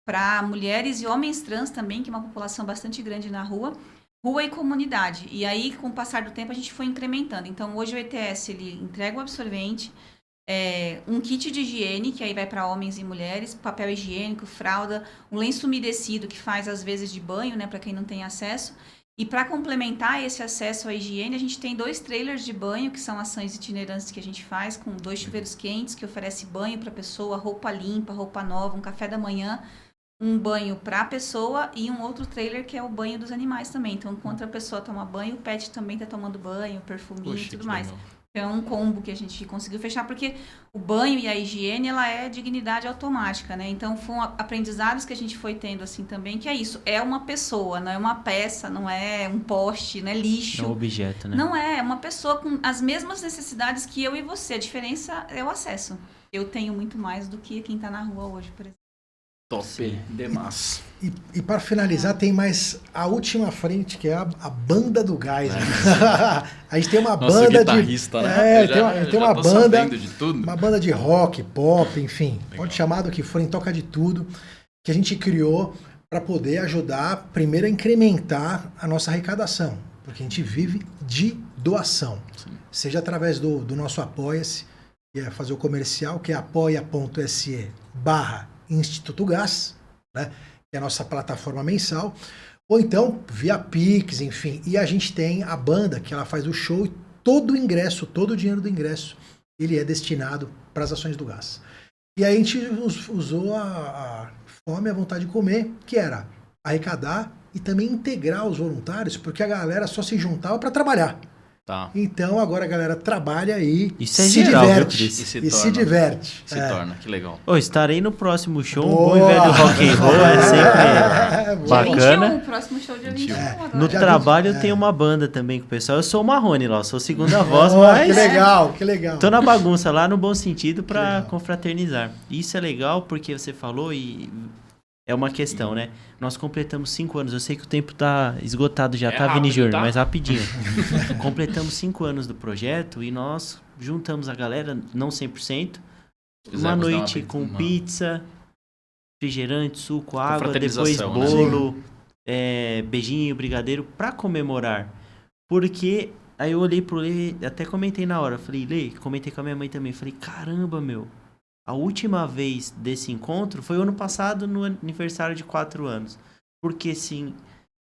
Para mulheres e homens trans também, que é uma população bastante grande na rua e comunidade. E aí, com o passar do tempo, a gente foi incrementando. Então, hoje o ETS, ele entrega o absorvente, um kit de higiene, que aí vai para homens e mulheres, papel higiênico, fralda, um lenço umedecido que faz às vezes de banho, né, para quem não tem acesso. E para complementar esse acesso à higiene, a gente tem 2 trailers de banho, que são ações itinerantes que a gente faz, com 2 chuveiros quentes, que oferece banho para a pessoa, roupa limpa, roupa nova, um café da manhã, um banho para a pessoa e um outro trailer que é o banho dos animais também. Então, enquanto a pessoa toma banho, o pet também está tomando banho, perfuminho e tudo mais. Legal. É um combo que a gente conseguiu fechar, porque o banho e a higiene, ela é dignidade automática, né? Então, foram aprendizados que a gente foi tendo, assim, também, que é isso. É uma pessoa, não é uma peça, não é um poste, não é lixo. Não é um objeto, né? Não é uma pessoa com as mesmas necessidades que eu e você. A diferença é o acesso. Eu tenho muito mais do que quem está na rua hoje, por exemplo. Top demais. E para finalizar, tem mais a última frente, que é a banda do gás. Né? A gente tem uma Nossa, banda guitarrista, de. né? Tem uma banda. De tudo. Uma banda de rock, pop, enfim. Legal. Pode chamar do que for, em toca de tudo, que a gente criou para poder ajudar, primeiro, a incrementar a nossa arrecadação. Porque a gente vive de doação. Sim. Seja através do nosso Apoia-se, que é fazer o comercial, que é apoia.se/Instituto Gás, né? Que é a nossa plataforma mensal, ou então via Pix, enfim. E a gente tem a banda, que ela faz o show e todo o ingresso, todo o dinheiro do ingresso, ele é destinado para as ações do Gás. E aí a gente usou a fome e a vontade de comer, que era arrecadar e também integrar os voluntários, porque a galera só se juntava para trabalhar. Tá. Então agora a galera trabalha e Isso é se geral, diverte. viu, Cris? E se diverte. Se torna, que legal. Estarei no próximo show, um Boa! bom e velho rock and roll, é sempre Boa. bacana. 21, próximo show dia 21 agora. No Já trabalho vi- tem uma banda também com o pessoal. Eu sou o Marrone lá, eu sou segunda voz, Oh, mas que legal, que legal. tô na bagunça lá no bom sentido pra Legal. confraternizar. Isso é legal porque você falou e é uma questão, né? Nós completamos 5 anos. Eu sei que o tempo tá esgotado já, tá, Vini rápido, Júnior? tá? Mas rapidinho. Completamos 5 anos do projeto e nós juntamos a galera, não 100%, Fizemos uma dar noite uma- com uma- pizza, refrigerante, suco, água, depois Confraternização, né? bolo, beijinho, brigadeiro, pra comemorar. Porque aí eu olhei pro Lê, até comentei na hora, falei, Lê, comentei com a minha mãe também, falei, caramba, meu, a última vez desse encontro foi o ano passado, no aniversário de 4 anos. Porque, assim,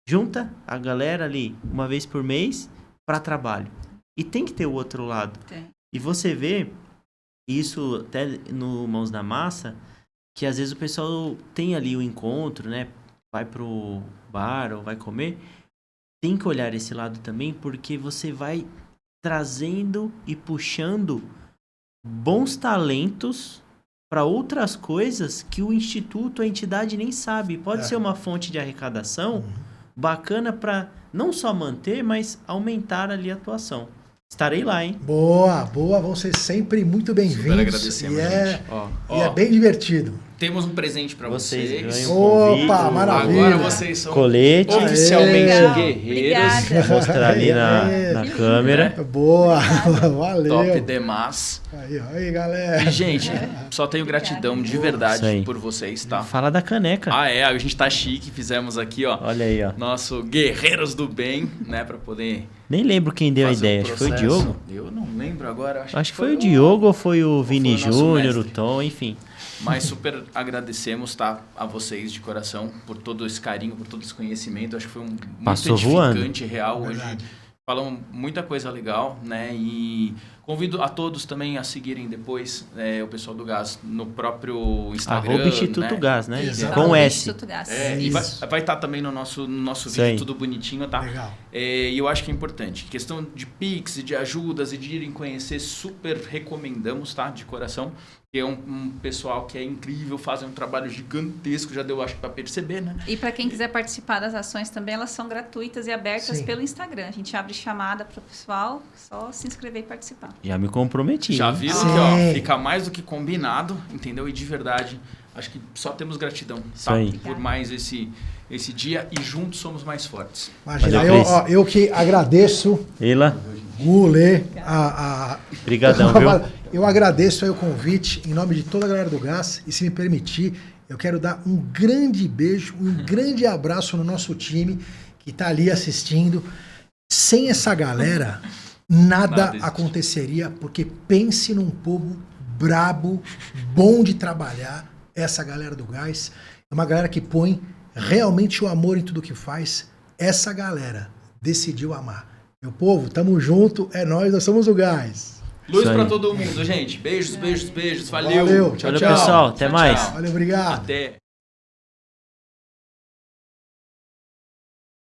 junta a galera ali uma vez por mês pra trabalho. E tem que ter o outro lado. Tem. E você vê isso até no Mãos na Massa, que às vezes o pessoal tem ali o encontro, né? Vai pro bar ou vai comer. Tem que olhar esse lado também, porque você vai trazendo e puxando bons talentos para outras coisas que o instituto, a entidade nem sabe. Pode ser uma fonte de arrecadação bacana para não só manter, mas aumentar ali a atuação. Estarei lá, hein? Boa, boa. Vão ser sempre muito Super bem-vindos. agradecemos, E é, gente. e é bem divertido. Temos um presente pra Vocês vocês. ganham convite. Opa, maravilha. Agora vocês são Colete. oficialmente Legal. guerreiros. Obrigada. Mostrar ali Aê. na câmera. Boa, valeu. Top demais. Aí, galera. E, gente, só tenho gratidão de Isso verdade aí. por vocês, tá? Fala da caneca. A gente tá chique, fizemos aqui, ó, Olha aí, ó. nosso Guerreiros do Bem, né, pra poder Nem lembro quem deu a fazer ideia. o Acho que foi o processo. Diogo. Eu não lembro agora. Acho que foi o Diogo ou foi o Vini foi o nosso Júnior, o mestre. Tom, enfim. Mas super agradecemos, tá, a vocês de coração por todo esse carinho, por todo esse conhecimento. Acho que foi muito Passou edificante, real. Verdade. Hoje falamos muita coisa legal, né? E convido a todos também a seguirem depois o pessoal do Gás no próprio Instagram. Instituto né? Gás, né? Exatamente. Com S. Instituto Gás. E Isso. vai estar também no nosso Isso aí. vídeo tudo bonitinho, tá? Legal. E eu acho que é importante. Questão de Pix e de ajudas e de irem conhecer, super recomendamos, tá? De coração. Que é um pessoal que é incrível, fazem um trabalho gigantesco, já deu, acho que, para perceber, né? E para quem quiser participar das ações também, elas são gratuitas e abertas Sim. pelo Instagram. A gente abre chamada para o pessoal, só se inscrever e participar. Já me comprometi. Já hein? viram Sim. que, ó, fica mais do que combinado, entendeu? E de verdade, acho que só temos gratidão, Isso tá? aí. Por mais esse dia e juntos somos mais fortes. Imagina, Valeu, Cris. eu que agradeço, Leila, Gulê, brigadão, viu? Eu agradeço aí o convite em nome de toda a galera do Gás e se me permitir, eu quero dar um grande beijo, um grande abraço no nosso time que está ali assistindo. Sem essa galera, nada existe. aconteceria, porque pense num povo brabo, bom de trabalhar, essa galera do Gás. É uma galera que põe realmente o amor em tudo que faz. Essa galera decidiu amar. Meu povo, tamo junto, é nós somos o Gás. Luz Isso aí. para todo mundo, gente. Beijos, beijos, beijos. Valeu. Valeu. Tchau, Valeu, tchau. pessoal. Até Tchau, mais. tchau. Valeu, obrigado. Até.